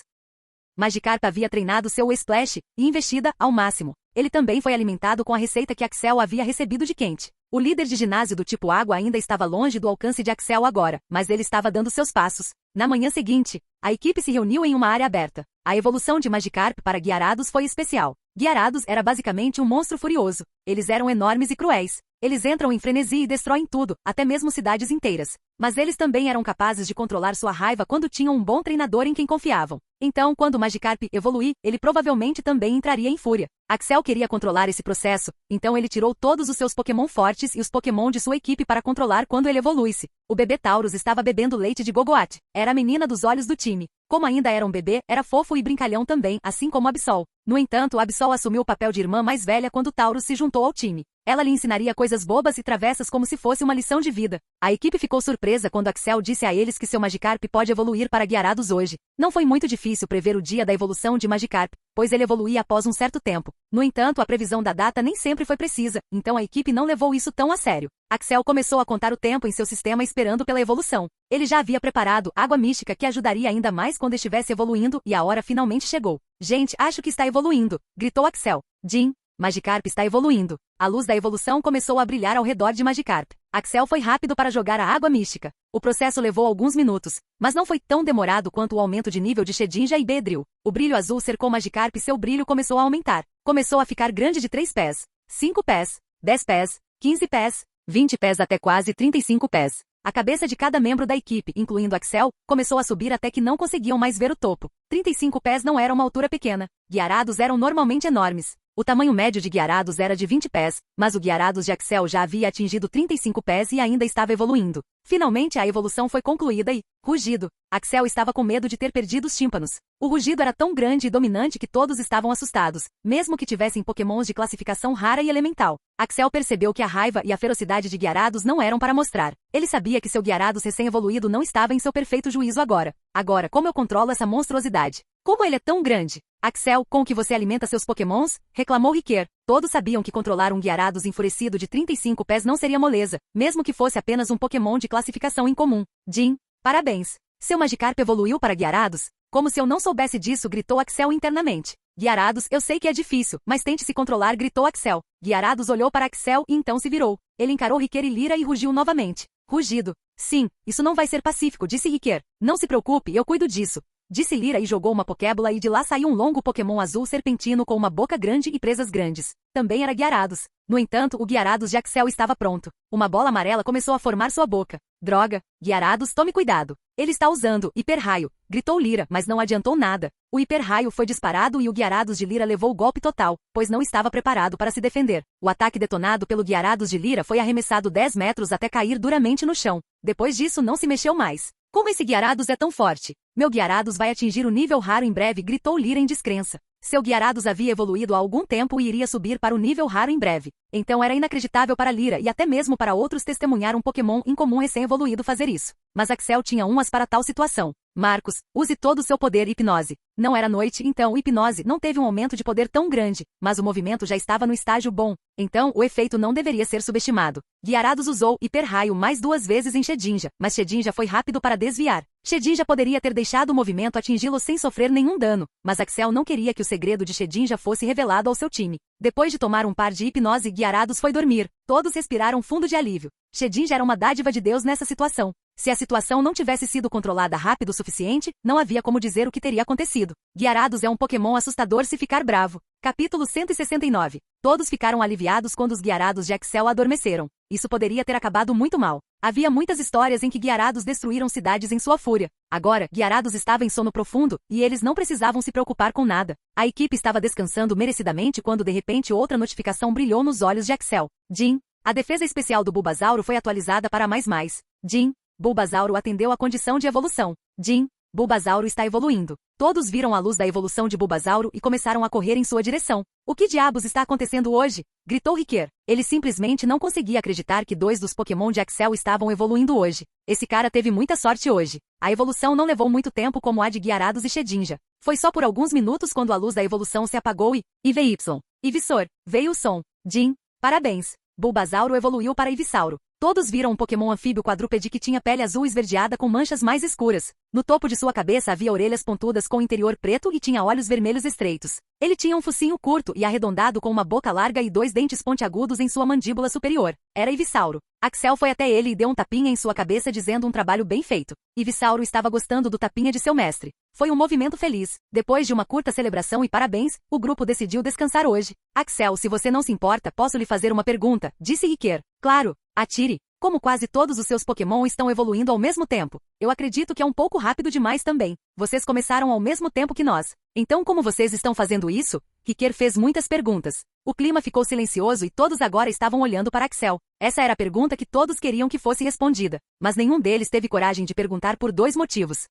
Magikarp havia treinado seu Splash e investida ao máximo. Ele também foi alimentado com a receita que Axel havia recebido de Kent. O líder de ginásio do tipo água ainda estava longe do alcance de Axel agora, mas ele estava dando seus passos. Na manhã seguinte, a equipe se reuniu em uma área aberta. A evolução de Magikarp para Gyarados foi especial. Gyarados era basicamente um monstro furioso. Eles eram enormes e cruéis. Eles entram em frenesi e destroem tudo, até mesmo cidades inteiras. Mas eles também eram capazes de controlar sua raiva quando tinham um bom treinador em quem confiavam. Então, quando Magikarp evoluir, ele provavelmente também entraria em fúria. Axel queria controlar esse processo, então ele tirou todos os seus Pokémon fortes e os Pokémon de sua equipe para controlar quando ele evoluísse. O bebê Taurus estava bebendo leite de Gogoat. Era a menina dos olhos do time. Como ainda era um bebê, era fofo e brincalhão também, assim como Absol. No entanto, Absol assumiu o papel de irmã mais velha quando Taurus se juntou ao time. Ela lhe ensinaria coisas bobas e travessas como se fosse uma lição de vida. A equipe ficou surpresa surpresa quando Axel disse a eles que seu Magikarp pode evoluir para Gyarados hoje. Não foi muito difícil prever o dia da evolução de Magikarp, pois ele evoluía após um certo tempo. No entanto, a previsão da data nem sempre foi precisa, então a equipe não levou isso tão a sério. Axel começou a contar o tempo em seu sistema esperando pela evolução. Ele já havia preparado água mística que ajudaria ainda mais quando estivesse evoluindo e a hora finalmente chegou. Gente, acho que está evoluindo, gritou Axel. Jin, Magikarp está evoluindo. A luz da evolução começou a brilhar ao redor de Magikarp. Axel foi rápido para jogar a água mística. O processo levou alguns minutos, mas não foi tão demorado quanto o aumento de nível de Shedinja e Beedrill. O brilho azul cercou Magikarp e seu brilho começou a aumentar. Começou a ficar grande de 3 pés, 5 pés, 10 pés, 15 pés, 20 pés até quase 35 pés. A cabeça de cada membro da equipe, incluindo Axel, começou a subir até que não conseguiam mais ver o topo. 35 pés não era uma altura pequena. Gyarados eram normalmente enormes. O tamanho médio de Gyarados era de 20 pés, mas o Gyarados de Axel já havia atingido 35 pés e ainda estava evoluindo. Finalmente a evolução foi concluída e, rugido, Axel estava com medo de ter perdido os tímpanos. O rugido era tão grande e dominante que todos estavam assustados, mesmo que tivessem pokémons de classificação rara e elemental. Axel percebeu que a raiva e a ferocidade de Gyarados não eram para mostrar. Ele sabia que seu Gyarados recém-evoluído não estava em seu perfeito juízo agora. Agora, como eu controlo essa monstruosidade? Como ele é tão grande? Axel, com o que você alimenta seus pokémons? Reclamou Riquer. Todos sabiam que controlar um Gyarados enfurecido de 35 pés não seria moleza, mesmo que fosse apenas um pokémon de classificação incomum. Jin, parabéns. Seu Magikarp evoluiu para Gyarados? Como se eu não soubesse disso, gritou Axel internamente. Gyarados, eu sei que é difícil, mas tente se controlar, gritou Axel. Gyarados olhou para Axel e então se virou. Ele encarou Riquer e Lyra e rugiu novamente. Rugido. Sim, isso não vai ser pacífico, disse Riquer. Não se preocupe, eu cuido disso. Disse Lyra e jogou uma Pokébola e de lá saiu um longo Pokémon azul serpentino com uma boca grande e presas grandes. Também era Gyarados. No entanto, o Gyarados de Axel estava pronto. Uma bola amarela começou a formar sua boca. Droga! Gyarados, tome cuidado! Ele está usando hiper-raio, gritou Lyra, mas não adiantou nada. O hiper-raio foi disparado e o Gyarados de Lyra levou o golpe total, pois não estava preparado para se defender. O ataque detonado pelo Gyarados de Lyra foi arremessado 10 metros até cair duramente no chão. Depois disso não se mexeu mais. Como esse Gyarados é tão forte? Meu Gyarados vai atingir o nível raro em breve, gritou Lyra em descrença. Seu Gyarados havia evoluído há algum tempo e iria subir para o nível raro em breve. Então era inacreditável para Lyra e até mesmo para outros testemunhar um Pokémon incomum recém-evoluído fazer isso. Mas Axel tinha um as para tal situação. Marcos, use todo o seu poder hipnose. Não era noite, então hipnose não teve um aumento de poder tão grande, mas o movimento já estava no estágio bom. Então o efeito não deveria ser subestimado. Gyarados usou hiper-raio mais 2 vezes em Shedinja, mas Shedinja foi rápido para desviar. Shedinja poderia ter deixado o movimento atingi-lo sem sofrer nenhum dano, mas Axel não queria que o segredo de Shedinja fosse revelado ao seu time. Depois de tomar um par de hipnose, Gyarados foi dormir. Todos respiraram fundo de alívio. Shedinja era uma dádiva de Deus nessa situação. Se a situação não tivesse sido controlada rápido o suficiente, não havia como dizer o que teria acontecido. Gyarados é um Pokémon assustador se ficar bravo. Capítulo 169. Todos ficaram aliviados quando os Gyarados de Axel adormeceram. Isso poderia ter acabado muito mal. Havia muitas histórias em que Gyarados destruíram cidades em sua fúria. Agora, Gyarados estava em sono profundo, e eles não precisavam se preocupar com nada. A equipe estava descansando merecidamente quando de repente outra notificação brilhou nos olhos de Axel. Jin, a defesa especial do Bulbasauro foi atualizada para mais. Jin, Bulbasauro atendeu à condição de evolução. Jin, Bulbasauro está evoluindo. Todos viram a luz da evolução de Bulbasauro e começaram a correr em sua direção. O que diabos está acontecendo hoje? Gritou Riquer. Ele simplesmente não conseguia acreditar que 2 dos Pokémon de Axel estavam evoluindo hoje. Esse cara teve muita sorte hoje. A evolução não levou muito tempo como a de Gyarados e Shedinja. Foi só por alguns minutos quando a luz da evolução se apagou e... Ivysaur. Ivysaur. Veio o som. Jin, parabéns. Bulbasauro evoluiu para Ivysauro. Todos viram um Pokémon anfíbio quadrúpede que tinha pele azul esverdeada com manchas mais escuras. No topo de sua cabeça havia orelhas pontudas com interior preto e tinha olhos vermelhos estreitos. Ele tinha um focinho curto e arredondado com uma boca larga e 2 dentes pontiagudos em sua mandíbula superior. Era Ivysauro. Axel foi até ele e deu um tapinha em sua cabeça dizendo um trabalho bem feito. Ivysauro estava gostando do tapinha de seu mestre. Foi um movimento feliz. Depois de uma curta celebração e parabéns, o grupo decidiu descansar hoje. Axel, se você não se importa, posso lhe fazer uma pergunta, disse Riquer. Claro, atire. Como quase todos os seus Pokémon estão evoluindo ao mesmo tempo, eu acredito que é um pouco rápido demais também. Vocês começaram ao mesmo tempo que nós. Então como vocês estão fazendo isso? Riquer fez muitas perguntas. O clima ficou silencioso e todos agora estavam olhando para Axel. Essa era a pergunta que todos queriam que fosse respondida. Mas nenhum deles teve coragem de perguntar por 2 motivos.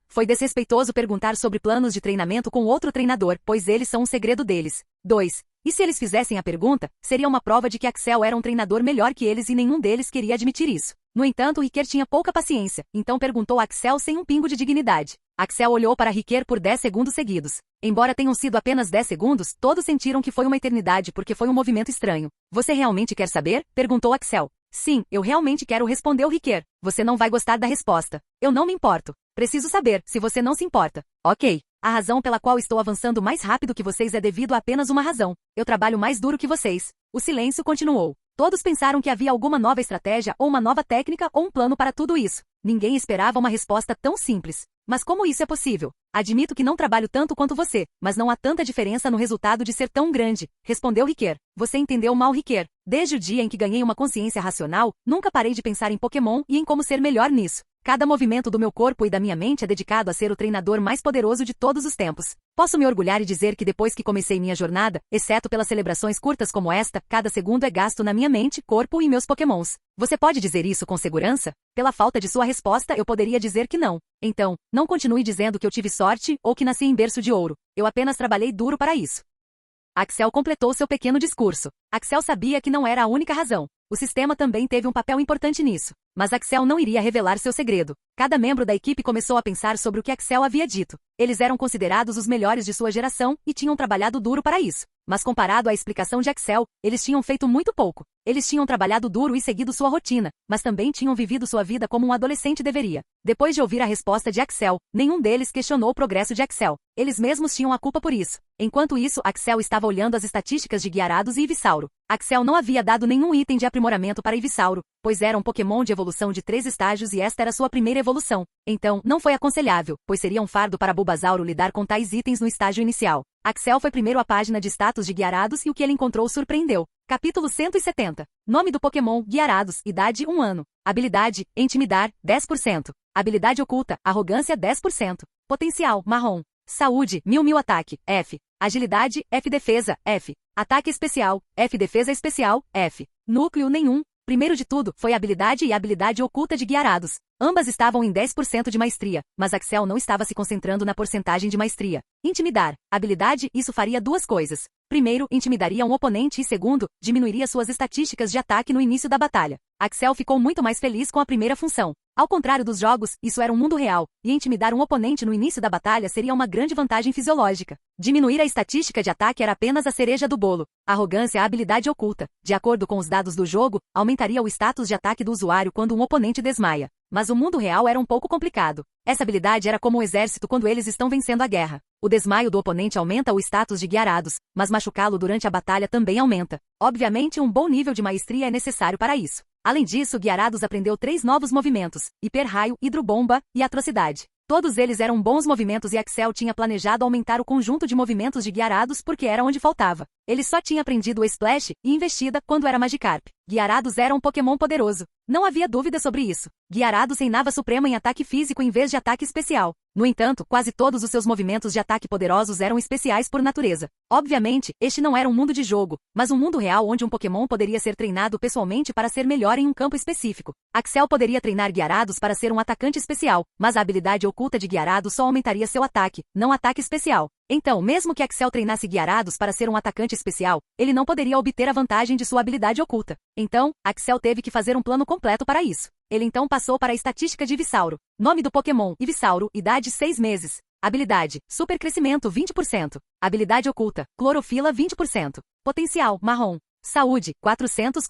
Foi desrespeitoso perguntar sobre planos de treinamento com outro treinador, pois eles são um segredo deles. 2. E se eles fizessem a pergunta, seria uma prova de que Axel era um treinador melhor que eles e nenhum deles queria admitir isso. No entanto, Riquer tinha pouca paciência, então perguntou a Axel sem um pingo de dignidade. Axel olhou para Riquer por 10 segundos seguidos. Embora tenham sido apenas 10 segundos, todos sentiram que foi uma eternidade porque foi um movimento estranho. Você realmente quer saber? Perguntou Axel. Sim, eu realmente quero, respondeu Riquer. Você não vai gostar da resposta. Eu não me importo. Preciso saber, se você não se importa. Ok. A razão pela qual estou avançando mais rápido que vocês é devido a apenas uma razão. Eu trabalho mais duro que vocês. O silêncio continuou. Todos pensaram que havia alguma nova estratégia ou uma nova técnica ou um plano para tudo isso. Ninguém esperava uma resposta tão simples. Mas como isso é possível? Admito que não trabalho tanto quanto você, mas não há tanta diferença no resultado de ser tão grande, respondeu Riquer. Você entendeu mal, Riquer. Desde o dia em que ganhei uma consciência racional, nunca parei de pensar em Pokémon e em como ser melhor nisso. Cada movimento do meu corpo e da minha mente é dedicado a ser o treinador mais poderoso de todos os tempos. Posso me orgulhar e dizer que depois que comecei minha jornada, exceto pelas celebrações curtas como esta, cada segundo é gasto na minha mente, corpo e meus Pokémons. Você pode dizer isso com segurança? Pela falta de sua resposta, eu poderia dizer que não. Então, não continue dizendo que eu tive sorte ou que nasci em berço de ouro. Eu apenas trabalhei duro para isso. Axel completou seu pequeno discurso. Axel sabia que não era a única razão. O sistema também teve um papel importante nisso. Mas Axel não iria revelar seu segredo. Cada membro da equipe começou a pensar sobre o que Axel havia dito. Eles eram considerados os melhores de sua geração e tinham trabalhado duro para isso. Mas comparado à explicação de Axel, eles tinham feito muito pouco. Eles tinham trabalhado duro e seguido sua rotina, mas também tinham vivido sua vida como um adolescente deveria. Depois de ouvir a resposta de Axel, nenhum deles questionou o progresso de Axel. Eles mesmos tinham a culpa por isso. Enquanto isso, Axel estava olhando as estatísticas de Gyarados e Ivysauro. Axel não havia dado nenhum item de aprimoramento para Ivysauro, pois era um Pokémon de evolução de 3 estágios e esta era sua primeira evolução. Então, não foi aconselhável, pois seria um fardo para Bulbasauro lidar com tais itens no estágio inicial. Axel foi primeiro à página de status de Gyarados e o que ele encontrou o surpreendeu. Capítulo 170. Nome do Pokémon, Gyarados, idade 1 ano. Habilidade, Intimidar, 10%. Habilidade oculta, Arrogância, 10%. Potencial, Marrom. Saúde, 1000 ataque, F. Agilidade, F defesa, F. Ataque especial, F defesa especial, F. Núcleo nenhum. Primeiro de tudo, foi a habilidade e a habilidade oculta de Gyarados. Ambas estavam em 10% de maestria, mas Axel não estava se concentrando na porcentagem de maestria. Intimidar. Habilidade, isso faria duas coisas. Primeiro, intimidaria um oponente e segundo, diminuiria suas estatísticas de ataque no início da batalha. Axel ficou muito mais feliz com a primeira função. Ao contrário dos jogos, isso era um mundo real, e intimidar um oponente no início da batalha seria uma grande vantagem fisiológica. Diminuir a estatística de ataque era apenas a cereja do bolo. Arrogância é a habilidade oculta. De acordo com os dados do jogo, aumentaria o status de ataque do usuário quando um oponente desmaia. Mas o mundo real era um pouco complicado. Essa habilidade era como o exército quando eles estão vencendo a guerra. O desmaio do oponente aumenta o status de Gyarados, mas machucá-lo durante a batalha também aumenta. Obviamente, um bom nível de maestria é necessário para isso. Além disso, Gyarados aprendeu 3 novos movimentos: Hiper-Raio, Hidrobomba e Atrocidade. Todos eles eram bons movimentos e Axel tinha planejado aumentar o conjunto de movimentos de Gyarados porque era onde faltava. Ele só tinha aprendido o Splash e Investida quando era Magikarp. Gyarados era um Pokémon poderoso. Não havia dúvida sobre isso. Gyarados reinava suprema em ataque físico em vez de ataque especial. No entanto, quase todos os seus movimentos de ataque poderosos eram especiais por natureza. Obviamente, este não era um mundo de jogo, mas um mundo real onde um Pokémon poderia ser treinado pessoalmente para ser melhor em um campo específico. Axel poderia treinar Gyarados para ser um atacante especial, mas a habilidade oculta de Gyarados só aumentaria seu ataque, não ataque especial. Então, mesmo que Axel treinasse Gyarados para ser um atacante especial, ele não poderia obter a vantagem de sua habilidade oculta. Então, Axel teve que fazer um plano completo para isso. Ele então passou para a estatística de Ivysauro. Nome do Pokémon, Ivysauro, idade 6 meses. Habilidade, Super Crescimento 20%. Habilidade oculta, Clorofila 20%. Potencial, Marrom. Saúde, 400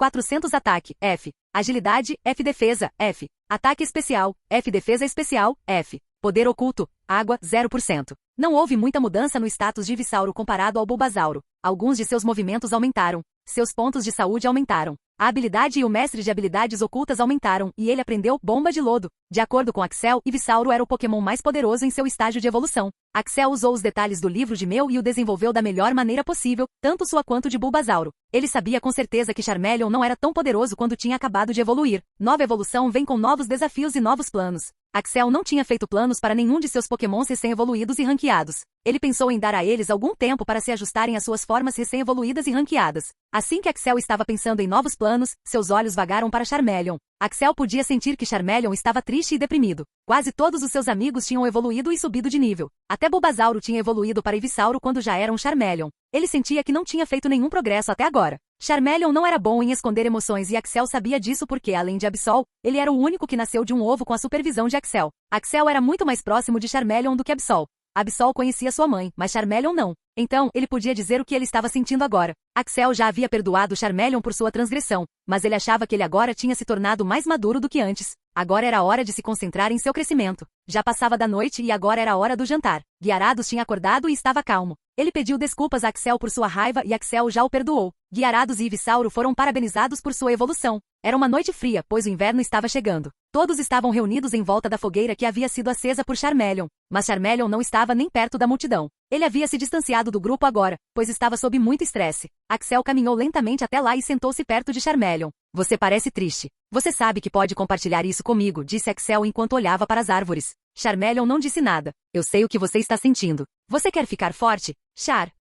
ataque, F. Agilidade, F defesa, F. Ataque especial, F defesa especial, F. Poder oculto, Água, 0%. Não houve muita mudança no status de Ivysauro comparado ao Bulbasauro. Alguns de seus movimentos aumentaram. Seus pontos de saúde aumentaram. A habilidade e o mestre de habilidades ocultas aumentaram, e ele aprendeu Bomba de Lodo. De acordo com Axel, Ivysauro era o Pokémon mais poderoso em seu estágio de evolução. Axel usou os detalhes do livro de Mel e o desenvolveu da melhor maneira possível, tanto sua quanto de Bulbasauro. Ele sabia com certeza que Charmeleon não era tão poderoso quando tinha acabado de evoluir. Nova evolução vem com novos desafios e novos planos. Axel não tinha feito planos para nenhum de seus pokémons recém-evoluídos e ranqueados. Ele pensou em dar a eles algum tempo para se ajustarem às suas formas recém-evoluídas e ranqueadas. Assim que Axel estava pensando em novos planos, seus olhos vagaram para Charmeleon. Axel podia sentir que Charmeleon estava triste e deprimido. Quase todos os seus amigos tinham evoluído e subido de nível. Até Bulbasauro tinha evoluído para Ivysauro quando já era um Charmeleon. Ele sentia que não tinha feito nenhum progresso até agora. Charmeleon não era bom em esconder emoções e Axel sabia disso porque, além de Absol, ele era o único que nasceu de um ovo com a supervisão de Axel. Axel era muito mais próximo de Charmeleon do que Absol. Absol conhecia sua mãe, mas Charmeleon não. Então, ele podia dizer o que ele estava sentindo agora. Axel já havia perdoado Charmeleon por sua transgressão, mas ele achava que ele agora tinha se tornado mais maduro do que antes. Agora era hora de se concentrar em seu crescimento. Já passava da noite e agora era a hora do jantar. Guiarados tinha acordado e estava calmo. Ele pediu desculpas a Axel por sua raiva e Axel já o perdoou. Guiarados e Ivysauro foram parabenizados por sua evolução. Era uma noite fria, pois o inverno estava chegando. Todos estavam reunidos em volta da fogueira que havia sido acesa por Charmeleon, mas Charmeleon não estava nem perto da multidão. Ele havia se distanciado do grupo agora, pois estava sob muito estresse. Axel caminhou lentamente até lá e sentou-se perto de Charmeleon. Você parece triste. Você sabe que pode compartilhar isso comigo, disse Axel enquanto olhava para as árvores. Charmeleon não disse nada. Eu sei o que você está sentindo. Você quer ficar forte?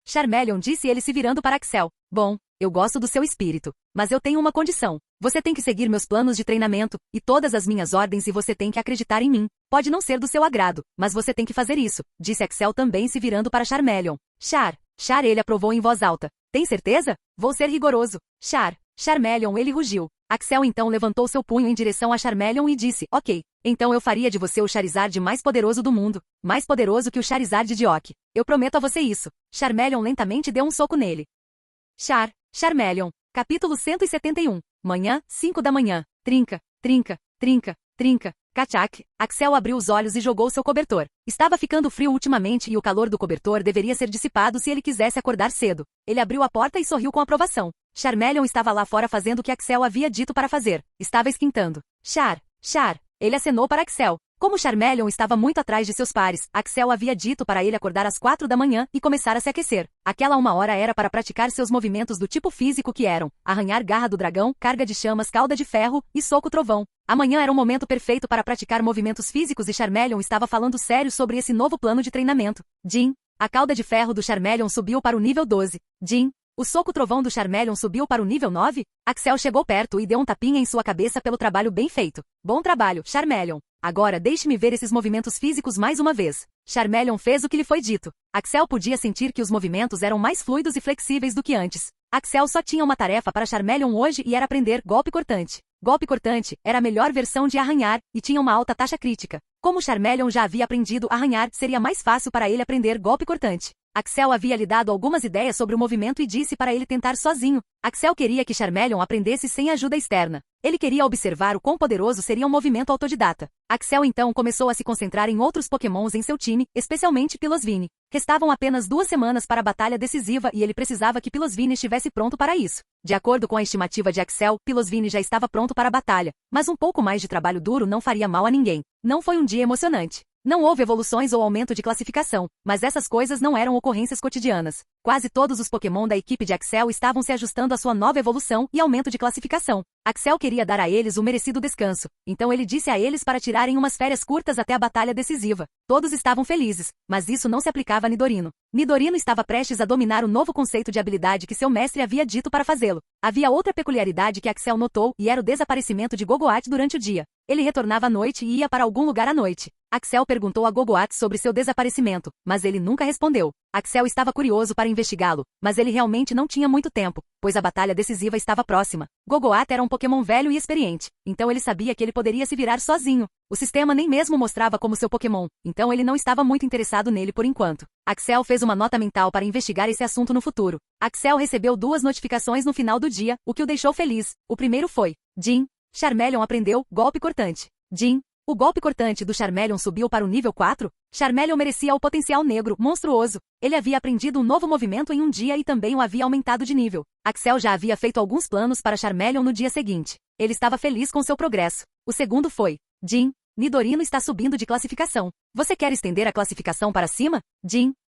Charmeleon disse ele se virando para Axel. Bom, eu gosto do seu espírito, mas eu tenho uma condição. Você tem que seguir meus planos de treinamento, e todas as minhas ordens e você tem que acreditar em mim. Pode não ser do seu agrado, mas você tem que fazer isso, disse Axel também se virando para Charmeleon. Ele aprovou em voz alta. Tem certeza? Vou ser rigoroso. Charmeleon, ele rugiu. Axel então levantou seu punho em direção a Charmeleon e disse, ok, então eu faria de você o Charizard mais poderoso do mundo, mais poderoso que o Charizard de Oak. Eu prometo a você isso. Charmeleon lentamente deu um soco nele. Charmeleon, capítulo 171. Manhã, 5 da manhã. Trinca. Kachak. Axel abriu os olhos e jogou seu cobertor. Estava ficando frio ultimamente e o calor do cobertor deveria ser dissipado se ele quisesse acordar cedo. Ele abriu a porta e sorriu com aprovação. Charmeleon estava lá fora fazendo o que Axel havia dito para fazer. Estava esquentando. Ele acenou para Axel. Como Charmeleon estava muito atrás de seus pares, Axel havia dito para ele acordar às 4 da manhã e começar a se aquecer. Aquela 1 hora era para praticar seus movimentos do tipo físico que eram arranhar garra do dragão, carga de chamas, cauda de ferro e soco trovão. Amanhã era o momento perfeito para praticar movimentos físicos e Charmeleon estava falando sério sobre esse novo plano de treinamento. A cauda de ferro do Charmeleon subiu para o nível 12. O soco trovão do Charmeleon subiu para o nível 9? Axel chegou perto e deu um tapinha em sua cabeça pelo trabalho bem feito. Bom trabalho, Charmeleon. Agora deixe-me ver esses movimentos físicos mais uma vez. Charmeleon fez o que lhe foi dito. Axel podia sentir que os movimentos eram mais fluidos e flexíveis do que antes. Axel só tinha uma tarefa para Charmeleon hoje e era aprender golpe cortante. Golpe cortante era a melhor versão de arranhar e tinha uma alta taxa crítica. Como Charmeleon já havia aprendido a arranhar, seria mais fácil para ele aprender golpe cortante. Axel havia lhe dado algumas ideias sobre o movimento e disse para ele tentar sozinho. Axel queria que Charmeleon aprendesse sem ajuda externa. Ele queria observar o quão poderoso seria um movimento autodidata. Axel então começou a se concentrar em outros pokémons em seu time, especialmente Piloswine. Restavam apenas 2 semanas para a batalha decisiva e ele precisava que Piloswine estivesse pronto para isso. De acordo com a estimativa de Axel, Piloswine já estava pronto para a batalha, mas um pouco mais de trabalho duro não faria mal a ninguém. Não foi um dia emocionante. Não houve evoluções ou aumento de classificação, mas essas coisas não eram ocorrências cotidianas. Quase todos os Pokémon da equipe de Axel estavam se ajustando à sua nova evolução e aumento de classificação. Axel queria dar a eles o merecido descanso, então ele disse a eles para tirarem umas férias curtas até a batalha decisiva. Todos estavam felizes, mas isso não se aplicava a Nidorino. Nidorino estava prestes a dominar o novo conceito de habilidade que seu mestre havia dito para fazê-lo. Havia outra peculiaridade que Axel notou e era o desaparecimento de Gogoat durante o dia. Ele retornava à noite e ia para algum lugar à noite. Axel perguntou a Gogoat sobre seu desaparecimento, mas ele nunca respondeu. Axel estava curioso para investigá-lo, mas ele realmente não tinha muito tempo, pois a batalha decisiva estava próxima. Gogoat era um Pokémon velho e experiente, então ele sabia que ele poderia se virar sozinho. O sistema nem mesmo mostrava como seu Pokémon, então ele não estava muito interessado nele por enquanto. Axel fez uma nota mental para investigar esse assunto no futuro. Axel recebeu 2 notificações no final do dia, o que o deixou feliz. O primeiro foi: Charmeleon aprendeu golpe cortante. O golpe cortante do Charmeleon subiu para o nível 4? Charmeleon merecia o potencial negro, monstruoso. Ele havia aprendido um novo movimento em um dia e também o havia aumentado de nível. Axel já havia feito alguns planos para Charmeleon no dia seguinte. Ele estava feliz com seu progresso. O segundo foi: Nidorino está subindo de classificação. Você quer estender a classificação para cima?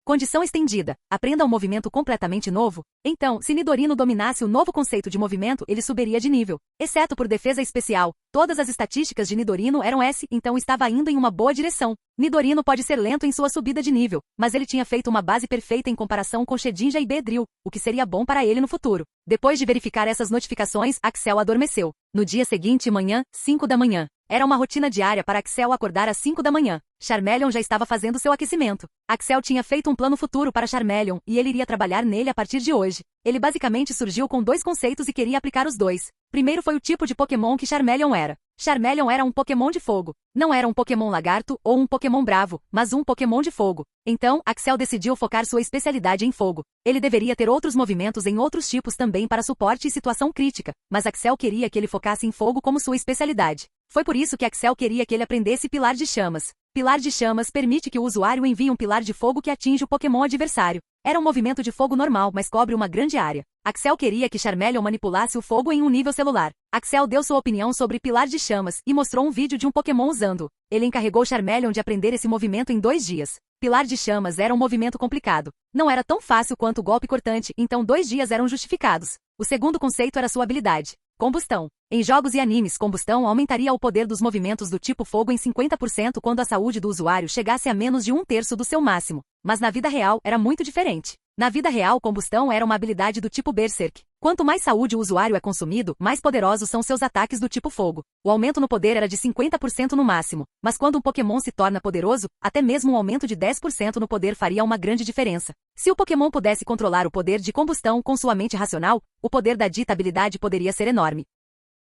Condição estendida. Aprenda um movimento completamente novo. Então, se Nidorino dominasse o novo conceito de movimento, ele subiria de nível. Exceto por defesa especial. Todas as estatísticas de Nidorino eram S, então estava indo em uma boa direção. Nidorino pode ser lento em sua subida de nível, mas ele tinha feito uma base perfeita em comparação com Shedinja e Beedrill, o que seria bom para ele no futuro. Depois de verificar essas notificações, Axel adormeceu. No dia seguinte, manhã, 5 da manhã. Era uma rotina diária para Axel acordar às 5 da manhã. Charmeleon já estava fazendo seu aquecimento. Axel tinha feito um plano futuro para Charmeleon e ele iria trabalhar nele a partir de hoje. Ele basicamente surgiu com dois conceitos e queria aplicar os dois. Primeiro foi o tipo de Pokémon que Charmeleon era. Charmeleon era um Pokémon de fogo. Não era um Pokémon lagarto ou um Pokémon bravo, mas um Pokémon de fogo. Então, Axel decidiu focar sua especialidade em fogo. Ele deveria ter outros movimentos em outros tipos também para suporte e situação crítica, mas Axel queria que ele focasse em fogo como sua especialidade. Foi por isso que Axel queria que ele aprendesse Pilar de Chamas. Pilar de Chamas permite que o usuário envie um pilar de fogo que atinge o Pokémon adversário. Era um movimento de fogo normal, mas cobre uma grande área. Axel queria que Charmeleon manipulasse o fogo em um nível celular. Axel deu sua opinião sobre Pilar de Chamas e mostrou um vídeo de um Pokémon usando. Ele encarregou Charmeleon de aprender esse movimento em 2 dias. Pilar de Chamas era um movimento complicado. Não era tão fácil quanto o golpe cortante, então 2 dias eram justificados. O segundo conceito era sua habilidade. Combustão. Em jogos e animes, combustão aumentaria o poder dos movimentos do tipo fogo em 50% quando a saúde do usuário chegasse a menos de 1/3 do seu máximo. Mas na vida real, era muito diferente. Na vida real, combustão era uma habilidade do tipo Berserk. Quanto mais saúde o usuário é consumido, mais poderosos são seus ataques do tipo fogo. O aumento no poder era de 50% no máximo, mas quando um Pokémon se torna poderoso, até mesmo um aumento de 10% no poder faria uma grande diferença. Se o Pokémon pudesse controlar o poder de combustão com sua mente racional, o poder da dita habilidade poderia ser enorme.